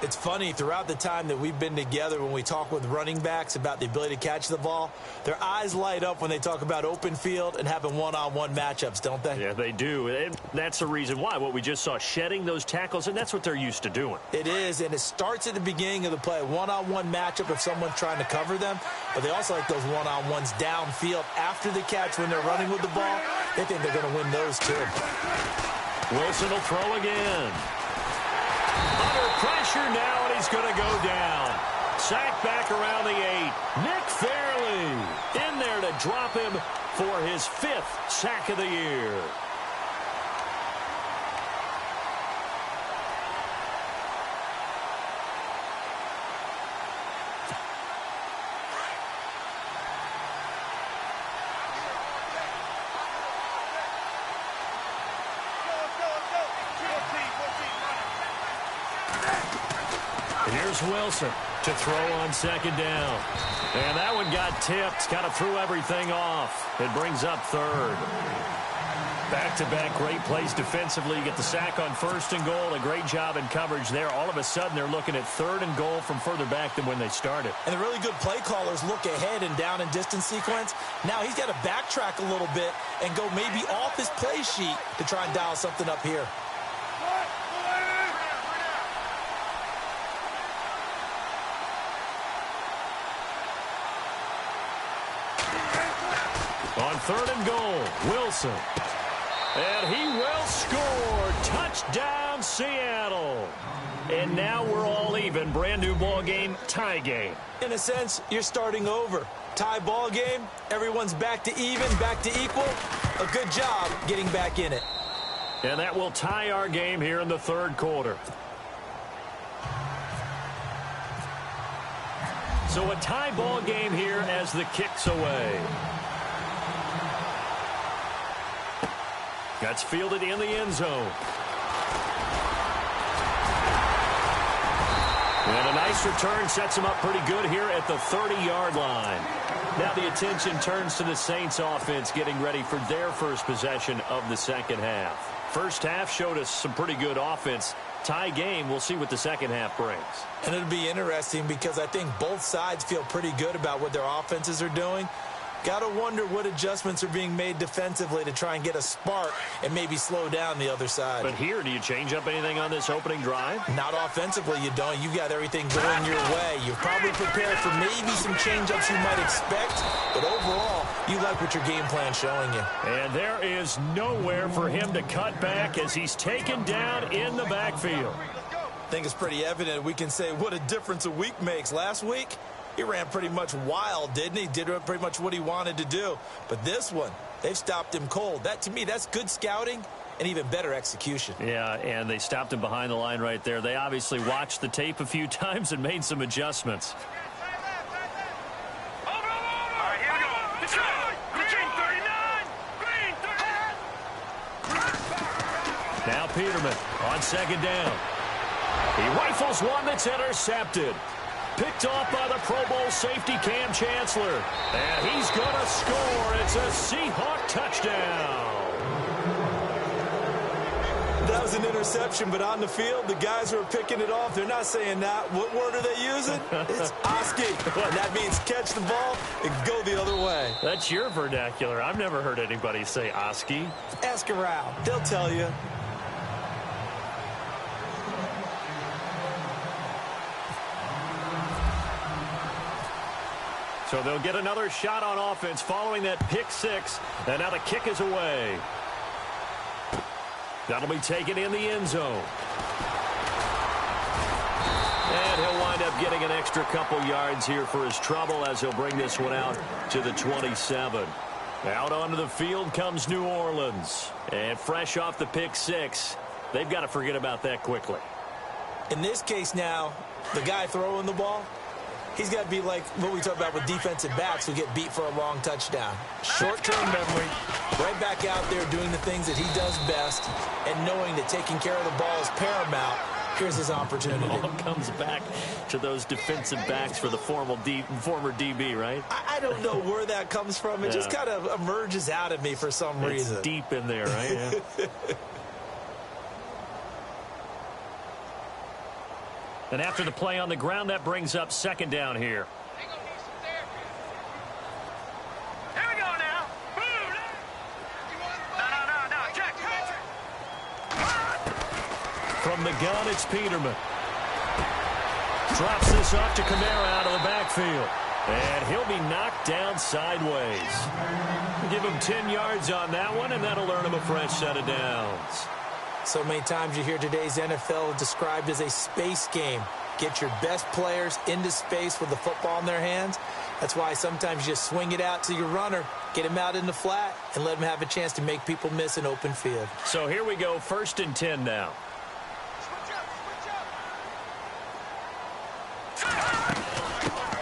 It's funny, throughout the time that we've been together, when we talk with running backs about the ability to catch the ball, their eyes light up when they talk about open field and having one-on-one matchups, don't they? Yeah, they do. And that's the reason why. What we just saw, shedding those tackles, and that's what they're used to doing. It is, and it starts at the beginning of the play. One-on-one matchup if someone's trying to cover them, but they also like those one-on-ones downfield after the catch when they're running with the ball. They think they're going to win those, too. Wilson will throw again. Under pressure now, and he's going to go down. Sacked back around the 8. Nick Fairley in there to drop him for his 5th sack of the year. Here's Wilson to throw on 2nd down. And that one got tipped. Kind of threw everything off. It brings up 3rd. Back-to-back great plays defensively. You get the sack on 1st and goal. A great job in coverage there. All of a sudden, they're looking at 3rd and goal from further back than when they started. And the really good play callers look ahead and down and distance sequence. Now he's got to backtrack a little bit and go maybe off his play sheet to try and dial something up here. On 3rd and goal, Wilson. And he will score. Touchdown, Seattle. And now we're all even. Brand new ball game, tie game. In a sense, you're starting over. Tie ball game, everyone's back to even, back to equal. A good job getting back in it. And that will tie our game here in the 3rd quarter. So a tie ball game here as the kick's away. That's fielded in the end zone. And a nice return sets him up pretty good here at the 30-yard line. Now the attention turns to the Saints offense getting ready for their first possession of the 2nd half. First half showed us some pretty good offense. Tie game, we'll see what the 2nd half brings. And it'll be interesting because I think both sides feel pretty good about what their offenses are doing. Got to wonder what adjustments are being made defensively to try and get a spark and maybe slow down the other side. But here, do you change up anything on this opening drive? Not offensively, you don't. You've got everything going your way. You're probably prepared for maybe some change-ups you might expect, but overall, you like what your game plan's showing you. And there is nowhere for him to cut back as he's taken down in the backfield. I think it's pretty evident we can say what a difference a week makes. Last week, he ran pretty much wild, didn't he? Did pretty much what he wanted to do. But this one, they've stopped him cold. That, to me, that's good scouting and even better execution. Yeah, and they stopped him behind the line right there. They obviously watched the tape a few times and made some adjustments. Now Peterman on 2nd down. He rifles one that's intercepted. Picked off by the Pro Bowl safety Cam Chancellor. And he's going to score. It's a Seahawk touchdown. That was an interception, but on the field, the guys who are picking it off, they're not saying that. What word are they using? It's Oski. And that means catch the ball and go the other way. That's your vernacular. I've never heard anybody say Oski. Ask around. They'll tell you. So they'll get another shot on offense following that pick six. And now the kick is away. That'll be taken in the end zone. And he'll wind up getting an extra couple yards here for his trouble as he'll bring this one out to the 27. Out onto the field comes New Orleans. And fresh off the pick six, they've got to forget about that quickly. In this case now, the guy throwing the ball, he's got to be like what we talk about with defensive backs who get beat for a long touchdown. Short-term memory, right back out there doing the things that he does best, and knowing that taking care of the ball is paramount. Here's his opportunity. It all comes back to those defensive backs for the former DB, right? I don't know where that comes from. It just kind of emerges out of me for some reason. It's deep in there, right? Yeah. And after the play on the ground, that brings up second down here. Here we go now. No. Check. From the gun, it's Peterman. Drops this off to Kamara out of the backfield. And he'll be knocked down sideways. Give him 10 yards on that one, and that'll earn him a fresh set of downs. So many times you hear today's NFL described as a space game. Get your best players into space with the football in their hands. That's why sometimes you just swing it out to your runner, get him out in the flat, and let him have a chance to make people miss an open field. So here we go, 1st and 10 now.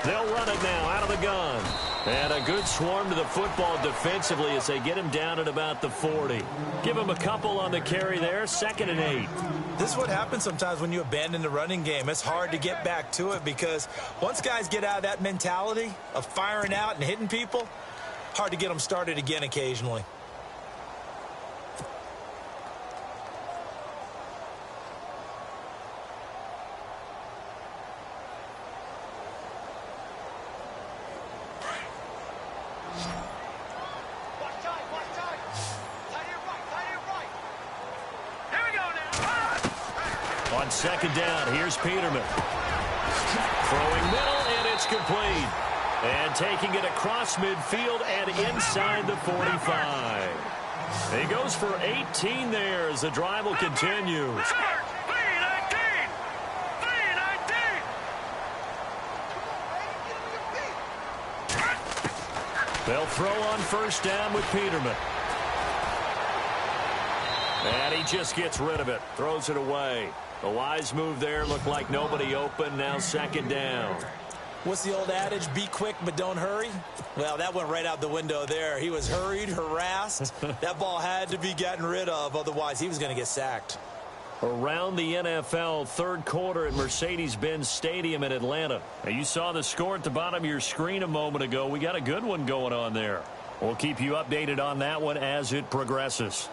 They'll run it now out of the gun. And a good swarm to the football defensively as they get him down at about the 40. Give him a couple on the carry there, 2nd and 8. This is what happens sometimes when you abandon the running game. It's hard to get back to it because once guys get out of that mentality of firing out and hitting people, hard to get them started again occasionally. On 2nd down, here's Peterman. Throwing middle, and it's complete. And taking it across midfield and inside the 45. He goes for 18 there as the drive will continue. They'll throw on 1st down with Peterman. And he just gets rid of it, throws it away. A wise move there, looked like nobody open, now 2nd down. What's the old adage, be quick but don't hurry? Well, that went right out the window there. He was hurried, harassed. That ball had to be gotten rid of, otherwise he was going to get sacked. Around the NFL, 3rd quarter at Mercedes-Benz Stadium in Atlanta. Now, you saw the score at the bottom of your screen a moment ago. We got a good one going on there. We'll keep you updated on that one as it progresses.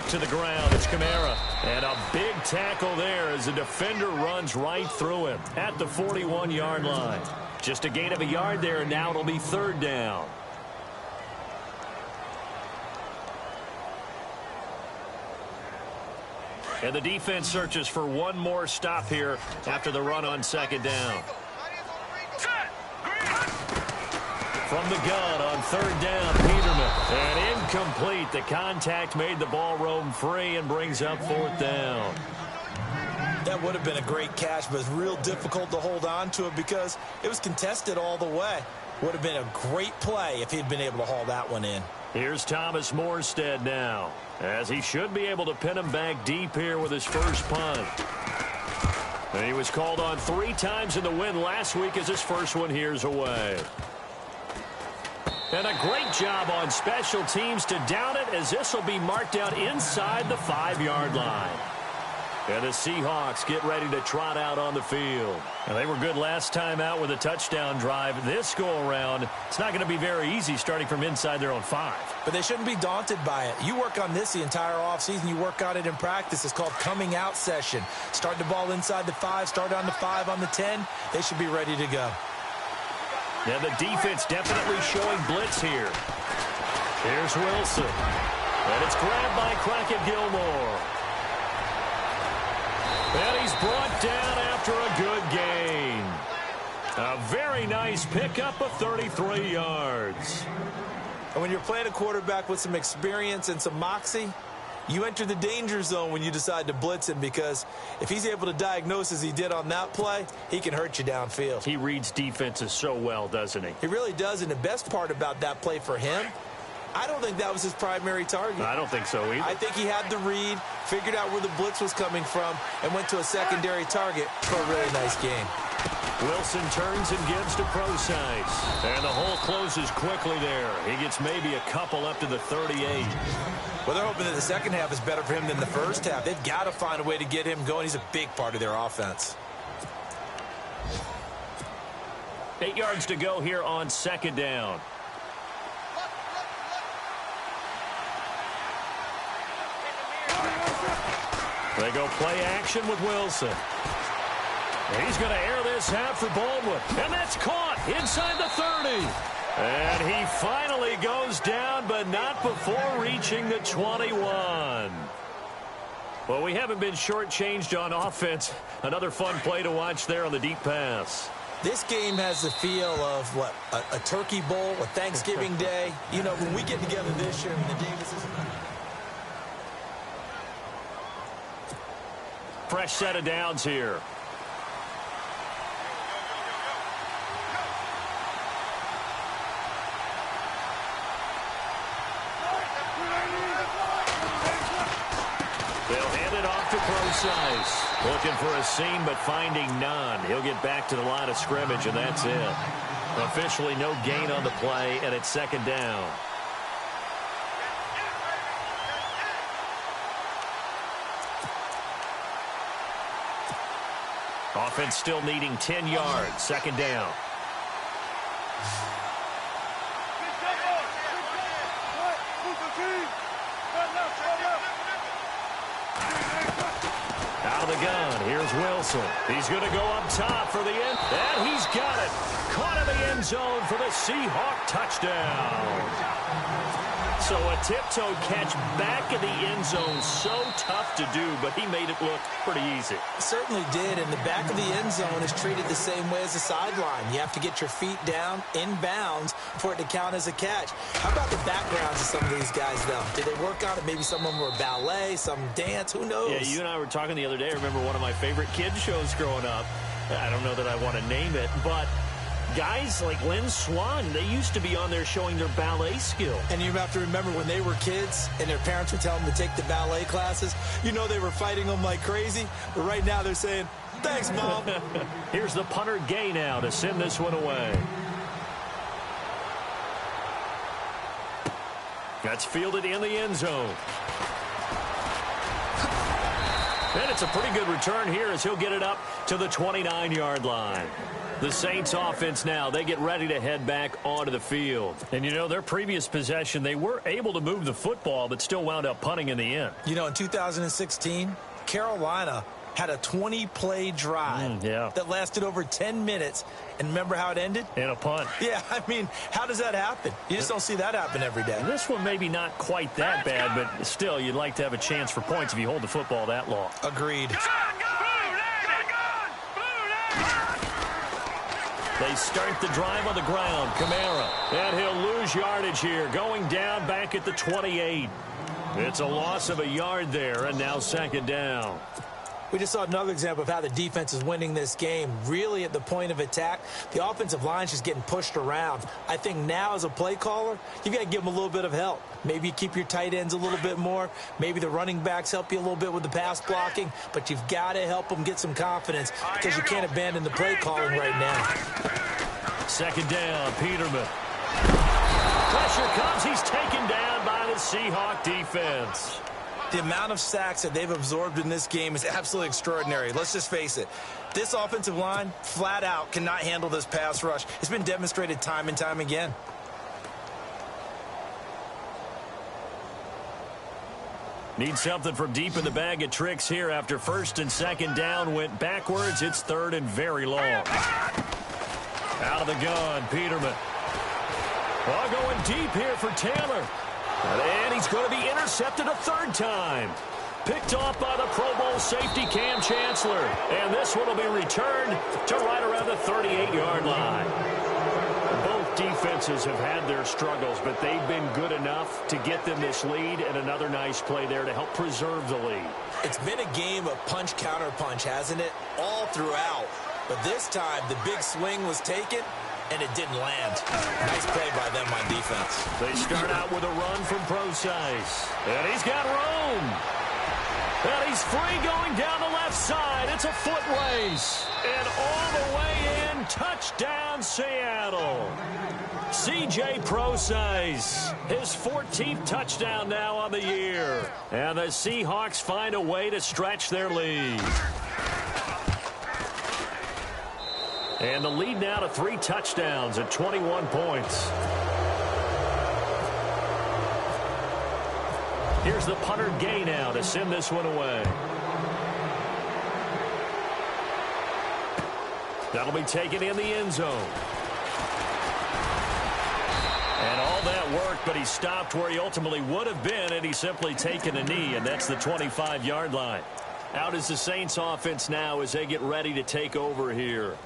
To the ground, it's Kamara. And a big tackle there as the defender runs right through him at the 41-yard line. Just a gain of a yard there, and now it'll be 3rd down. And the defense searches for one more stop here after the run on 2nd down. From the gun on 3rd down, Peterman. And incomplete. The contact made the ball roam free and brings up 4th down. That would have been a great catch, but it's real difficult to hold on to it because it was contested all the way. Would have been a great play if he'd been able to haul that one in. Here's Thomas Morstead now, as he should be able to pin him back deep here with his first punt. And he was called on 3 times in the win last week as his first one here's away. And a great job on special teams to down it as this will be marked out inside the 5-yard line. And the Seahawks get ready to trot out on the field. And they were good last time out with a touchdown drive. This go-around, it's not going to be very easy starting from inside their own 5. But they shouldn't be daunted by it. You work on this the entire offseason. You work on it in practice. It's called coming out session. Start the ball inside the 5, start on the 5, on the 10. They should be ready to go. And the defense definitely showing blitz here. Here's Wilson. And it's grabbed by Crockett Gilmore. And he's brought down after a good gain. A very nice pickup of 33 yards. And when you're playing a quarterback with some experience and some moxie, you enter the danger zone when you decide to blitz him, because if he's able to diagnose as he did on that play, he can hurt you downfield. He reads defenses so well, doesn't he? He really does, and the best part about that play for him, I don't think that was his primary target. I don't think so either. I think he had the read, figured out where the blitz was coming from, and went to a secondary target for a really nice game. Wilson turns and gives to Procise. And the hole closes quickly there. He gets maybe a couple up to the 38. Well, they're hoping that the second half is better for him than the first half. They've got to find a way to get him going. He's a big part of their offense. 8 yards to go here on second down. They go play action with Wilson. He's going to air this out for Baldwin. And that's caught inside the 30. And he finally goes down, but not before reaching the 21. Well, we haven't been shortchanged on offense. Another fun play to watch there on the deep pass. This game has the feel of, what, a turkey bowl, a Thanksgiving day. You know, when we get together this year, the Davises... Fresh set of downs here. They'll hand it off to Procise. Looking for a seam, but finding none. He'll get back to the line of scrimmage, and that's it. Officially no gain on the play, and it's second down. Offense still needing 10 yards. Second down. Out of the gun. Here's Wilson. He's going to go up top for the end. And he's got it. Caught in the end zone for the Seahawk touchdown. So a tiptoe catch back in the end zone, so tough to do, but he made it look pretty easy. Certainly did, and the back of the end zone is treated the same way as the sideline. You have to get your feet down in bounds for it to count as a catch. How about the backgrounds of some of these guys, though? Did they work on it? Maybe some of them were ballet, some dance, who knows? Yeah, you and I were talking the other day. I remember one of my favorite kids shows growing up. I don't know that I want to name it, but guys like Lynn Swan, they used to be on there showing their ballet skill. And you have to remember when they were kids and their parents would tell them to take the ballet classes, you know they were fighting them like crazy. But right now they're saying, thanks, Mom. Here's the punter Gay now to send this one away. That's fielded in the end zone. And it's a pretty good return here as he'll get it up to the 29-yard line. The Saints offense now, they get ready to head back onto the field. And, you know, their previous possession, they were able to move the football, but still wound up punting in the end. You know, in 2016, Carolina had a 20-play drive that lasted over 10 minutes. And remember how it ended? In a punt. Yeah, I mean, how does that happen? You just don't see that happen every day. This one maybe not quite that bad, but still, you'd like to have a chance for points if you hold the football that long. Agreed. They start the drive on the ground. Kamara. And he'll lose yardage here. Going down back at the 28. It's a loss of a yard there, and now second down. We just saw another example of how the defense is winning this game. Really at the point of attack, the offensive line is just getting pushed around. I think now as a play caller, you've got to give them a little bit of help. Maybe you keep your tight ends a little bit more. Maybe the running backs help you a little bit with the pass blocking. But you've got to help them get some confidence because you can't abandon the play calling right now. Second down, Peterman. Pressure comes. He's taken down by the Seahawk defense. The amount of sacks that they've absorbed in this game is absolutely extraordinary. Let's just face it. This offensive line, flat out, cannot handle this pass rush. It's been demonstrated time and time again. Need something from deep in the bag of tricks here after first and second down went backwards. It's third and very long. Out of the gun, Peterman. Well, going deep here for Taylor. And he's going to be intercepted a third time. Picked off by the Pro Bowl safety Cam Chancellor. And this one will be returned to right around the 38-yard line. Both defenses have had their struggles, but they've been good enough to get them this lead, and another nice play there to help preserve the lead. It's been a game of punch-counter-punch, hasn't it? All throughout. But this time, the big swing was taken, and it didn't land. Nice play by them on defense. They start out with a run from Procise. And he's got room. And he's free going down the left side. It's a foot race. And all the way in, touchdown Seattle. C.J. Procise, his 14th touchdown now on the year. And the Seahawks find a way to stretch their lead. And the lead now to 3 touchdowns at 21 points. Here's the punter Gay now to send this one away. That'll be taken in the end zone. And all that work, but he stopped where he ultimately would have been, and he's simply taken a knee, and that's the 25-yard line. Out is the Saints offense now as they get ready to take over here.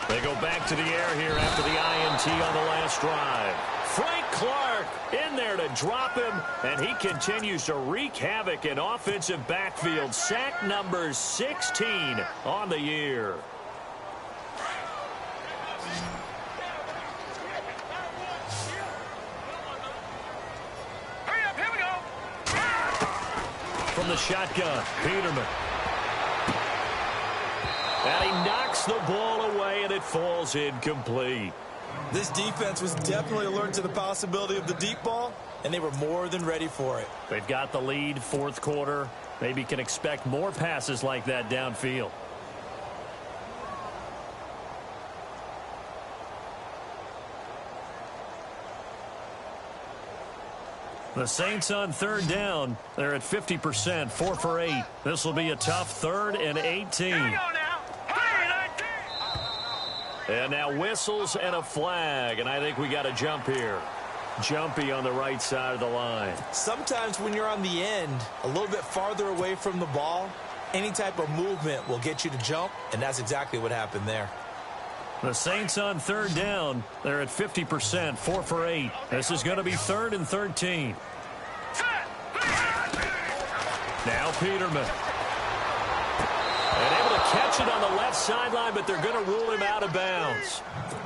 They go back to the air here after the INT on the last drive. Frank Clark in there to drop him, and he continues to wreak havoc in offensive backfield. Sack number 16 on the year. Hurry up, here we go. From the shotgun, Peterman. And he knocks the ball away, and it falls incomplete. This defense was definitely alert to the possibility of the deep ball, and they were more than ready for it. They've got the lead, fourth quarter. Maybe can expect more passes like that downfield. The Saints on third down. They're at 50%, 4 for 8. This will be a tough 3rd and 18. And now whistles and a flag, and I think we got a jump here. Jumpy on the right side of the line. Sometimes when you're on the end, a little bit farther away from the ball, any type of movement will get you to jump, and that's exactly what happened there. The Saints on third down. They're at 50%, 4 for 8. This is going to be 3rd and 13. Now Peterman. And able to catch it on the left sideline, but they're going to rule him out of bounds.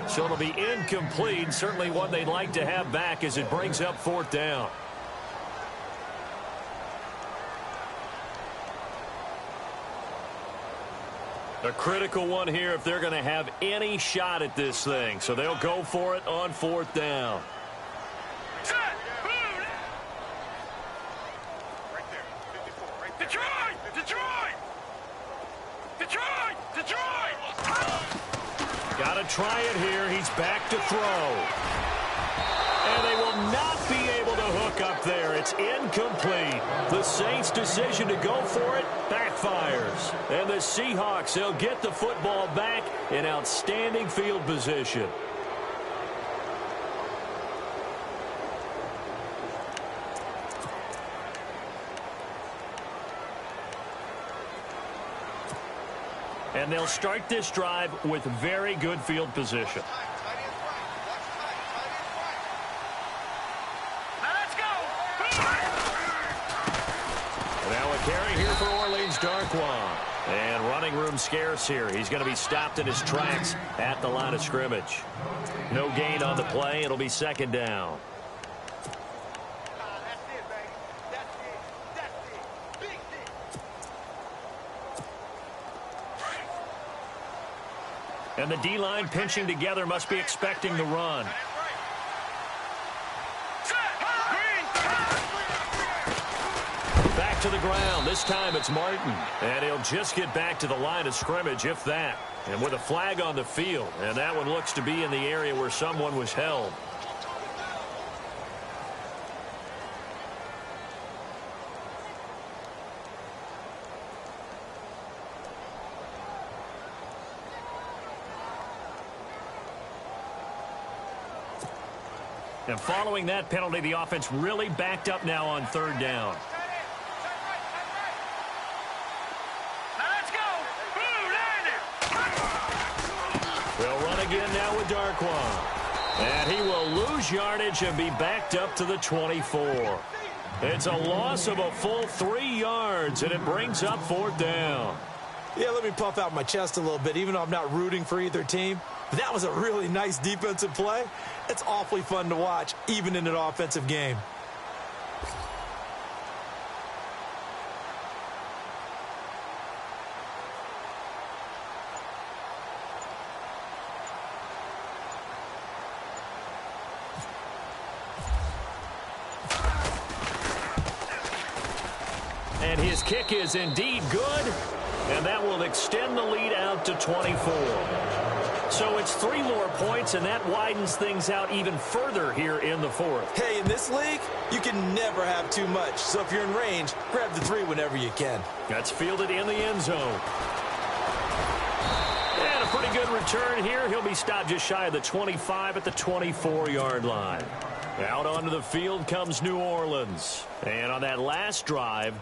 So it'll be incomplete. Certainly one they'd like to have back as it brings up 4th down. A critical one here if they're going to have any shot at this thing. So they'll go for it on 4th down. Got to try it here. He's back to throw. And they will not be able to hook up there. It's incomplete. The Saints' decision to go for it backfires. And the Seahawks, they'll get the football back in outstanding field position. And they'll start this drive with very good field position. Now a carry here for Orleans Darkwa. And running room scarce here. He's going to be stopped in his tracks at the line of scrimmage. No gain on the play. It'll be 2nd down. And the D-line pinching together must be expecting the run. Back to the ground. This time it's Martin. And he'll just get back to the line of scrimmage, if that. And with a flag on the field. And that one looks to be in the area where someone was held. And following that penalty, the offense really backed up now on third down. They'll run again now with Darkwan. And he will lose yardage and be backed up to the 24. It's a loss of a full 3 yards, and it brings up fourth down. Yeah, let me puff out my chest a little bit, even though I'm not rooting for either team. That was a really nice defensive play. It's awfully fun to watch, even in an offensive game. And his kick is indeed good, and that will extend the lead out to 24. So it's 3 more points, and that widens things out even further here in the fourth. Hey, in this league, you can never have too much. So if you're in range, grab the 3 whenever you can. That's fielded in the end zone. And a pretty good return here. He'll be stopped just shy of the 25 at the 24-yard line. Out onto the field comes New Orleans. And on that last drive,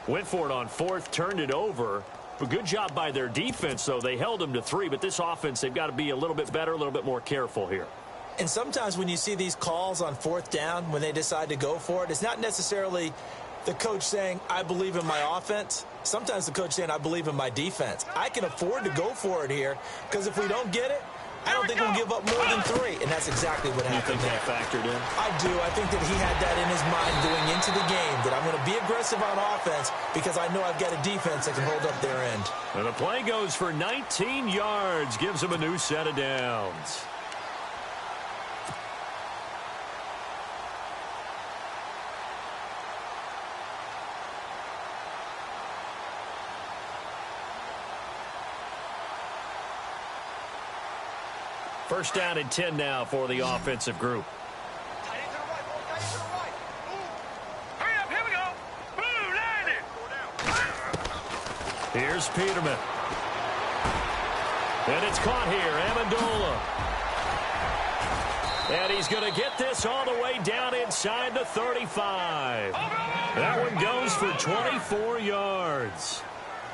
went for it on fourth, turned it over. A good job by their defense, though. They held them to 3, but this offense, they've got to be a little bit better, a little bit more careful here. And sometimes when you see these calls on fourth down, when they decide to go for it, it's not necessarily the coach saying, I believe in my offense. Sometimes the coach saying, I believe in my defense. I can afford to go for it here, because if we don't get it, I don't think we'll give up more than 3, and that's exactly what happened there. You think that factored in? I do. I think that he had that in his mind going into the game, that I'm going to be aggressive on offense because I know I've got a defense that can hold up their end. And the play goes for 19 yards, gives him a new set of downs. First down and 10 now for the offensive group. Hurry up, here we go. Boom, landed. Here's Peterman. And it's caught here, Amendola. And he's going to get this all the way down inside the 35. That one goes for 24 yards.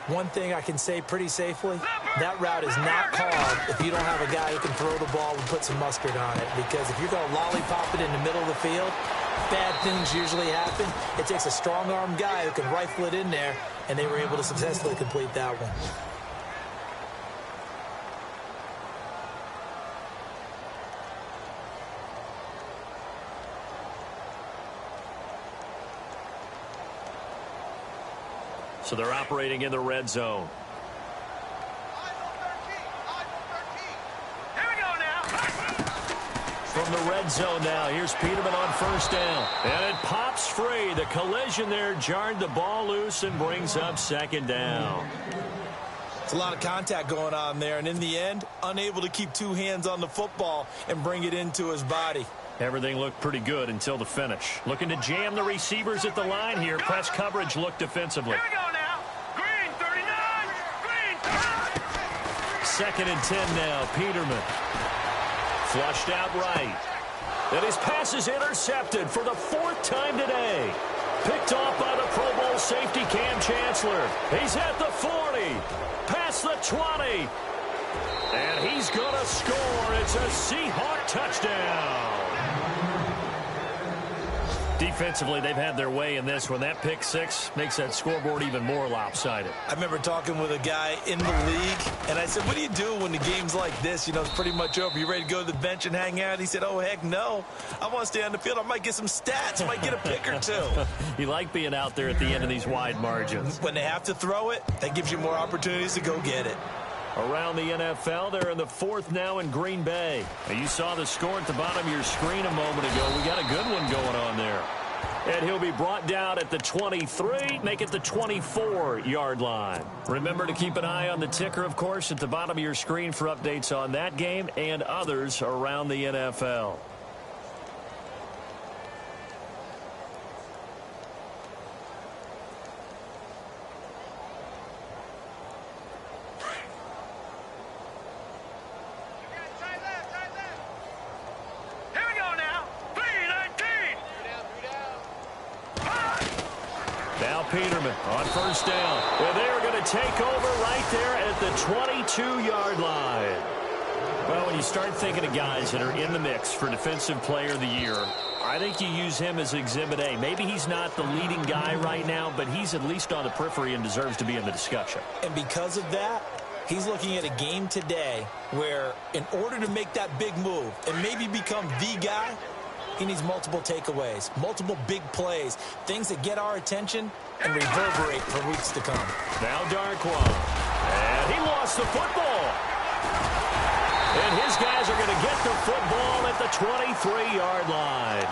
One thing I can say pretty safely, that route is not called if you don't have a guy who can throw the ball and put some mustard on it. Because if you're going to lollipop it in the middle of the field, bad things usually happen. It takes a strong-armed guy who can rifle it in there, and they were able to successfully complete that one. So they're operating in the red zone. Here we go now. From the red zone now, here's Peterman on first down. And it pops free. The collision there jarred the ball loose and brings up second down. It's a lot of contact going on there, and in the end, unable to keep 2 hands on the football and bring it into his body. Everything looked pretty good until the finish. Looking to jam the receivers at the line here. Press coverage looked defensively. Here we go now. Green 39. Green 39. Second and 10 now. Peterman. Flushed out right. And his pass is intercepted for the 4th time today. Picked off by the Pro Bowl safety Cam Chancellor. He's at the 40. Past the 20. And he's going to score. It's a Seahawk touchdown. Defensively, they've had their way in this one. That pick 6 makes that scoreboard even more lopsided. I remember talking with a guy in the league, and I said, what do you do when the game's like this? You know, it's pretty much over. You ready to go to the bench and hang out? He said, oh, heck no. I want to stay on the field. I might get some stats. I might get a pick or 2. You like being out there at the end of these wide margins. When they have to throw it, that gives you more opportunities to go get it. around the NFL. They're in the fourth now in Green Bay. Now, you saw the score at the bottom of your screen a moment ago. We got a good one going on there. And he'll be brought down at the 23, make it the 24-yard line. Remember to keep an eye on the ticker, of course, at the bottom of your screen for updates on that game and others around the NFL. Peterman on first down. Well, they're going to take over right there at the 22-yard line. Well, when you start thinking of guys that are in the mix for Defensive Player of the Year, I think you use him as Exhibit A. Maybe he's not the leading guy right now, but he's at least on the periphery and deserves to be in the discussion. And because of that, he's looking at a game today where in order to make that big move and maybe become the guy, he needs multiple takeaways, multiple big plays, things that get our attention and reverberate for weeks to come. Now Darquan. And he lost the football. And his guys are going to get the football at the 23-yard line.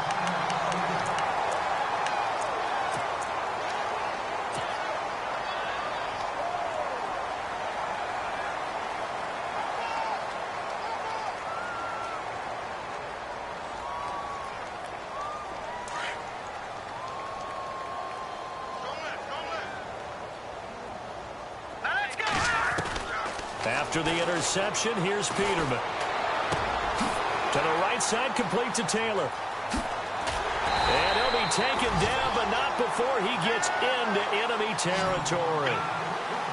After the interception, here's Peterman. To the right side, complete to Taylor. And he'll be taken down, but not before he gets into enemy territory.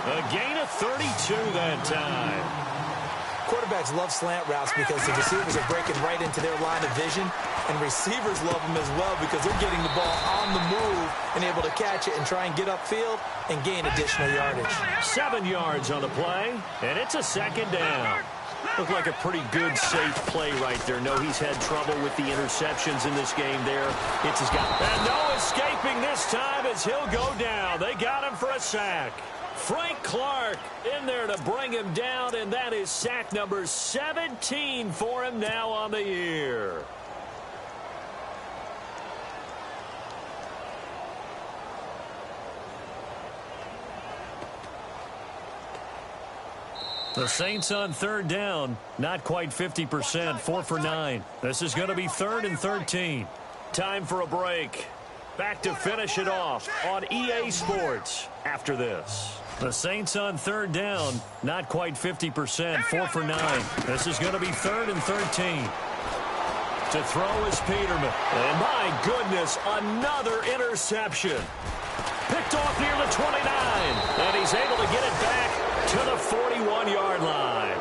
A gain of 32 that time. Quarterbacks love slant routes because the receivers are breaking right into their line of vision, and receivers love them as well because they're getting the ball on the move and able to catch it and try and get upfield and gain additional yardage. 7 yards on the play, and it's a second down. Looked like a pretty good, safe play right there. No, he's had trouble with the interceptions in this game there. It's his guy. And no escaping this time as he'll go down. They got him for a sack. Frank Clark in there to bring him down, and that is sack number 17 for him now on the year. The Saints on third down, not quite 50%, 4 for 9. This is going to be 3rd and 13. Time for a break. Back to finish it off on EA Sports after this. The Saints on third down, not quite 50%, 4 for 9. This is going to be 3rd and 13. To throw is Peterman. And my goodness, another interception. Picked off near the 29. And he's able to get it back to the 41-yard line.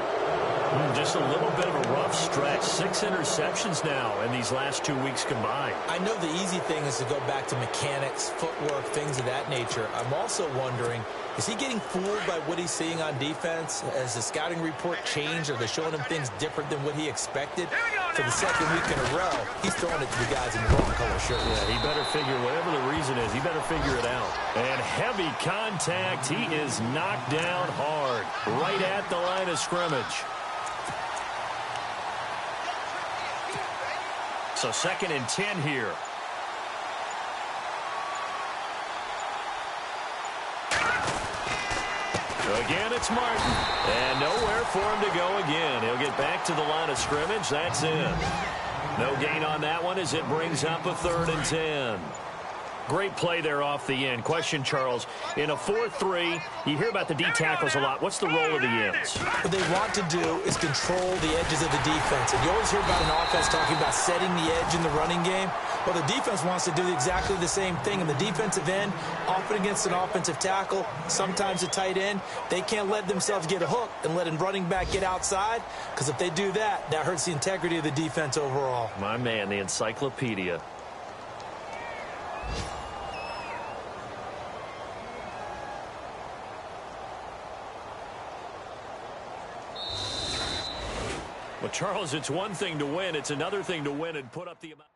Just a little bit of a rough stretch. 6 interceptions now in these last 2 weeks combined. I know the easy thing is to go back to mechanics, footwork, things of that nature. I'm also wondering, is he getting fooled by what he's seeing on defense? Has the scouting report changed? Are they showing him things different than what he expected? For the second week in a row, he's throwing it to the guys in the wrong color shirts. Yeah, he better figure, whatever the reason is, he better figure it out. And heavy contact. He is knocked down hard, right at the line of scrimmage. So 2nd and 10 here. Again, it's Martin. And nowhere for him to go again. He'll get back to the line of scrimmage. That's in. No gain on that one as it brings up a 3rd and 10. Great play there off the end. Question, Charles, in a 4-3, you hear about the D tackles a lot. What's the role of the ends? What they want to do is control the edges of the defense. And you always hear about an offense talking about setting the edge in the running game. Well, the defense wants to do exactly the same thing. In the defensive end, often against an offensive tackle, sometimes a tight end, they can't let themselves get a hook and let a running back get outside, because if they do that, that hurts the integrity of the defense overall. My man, the encyclopedia. Well, Charles, it's one thing to win. It's another thing to win and put up the amount.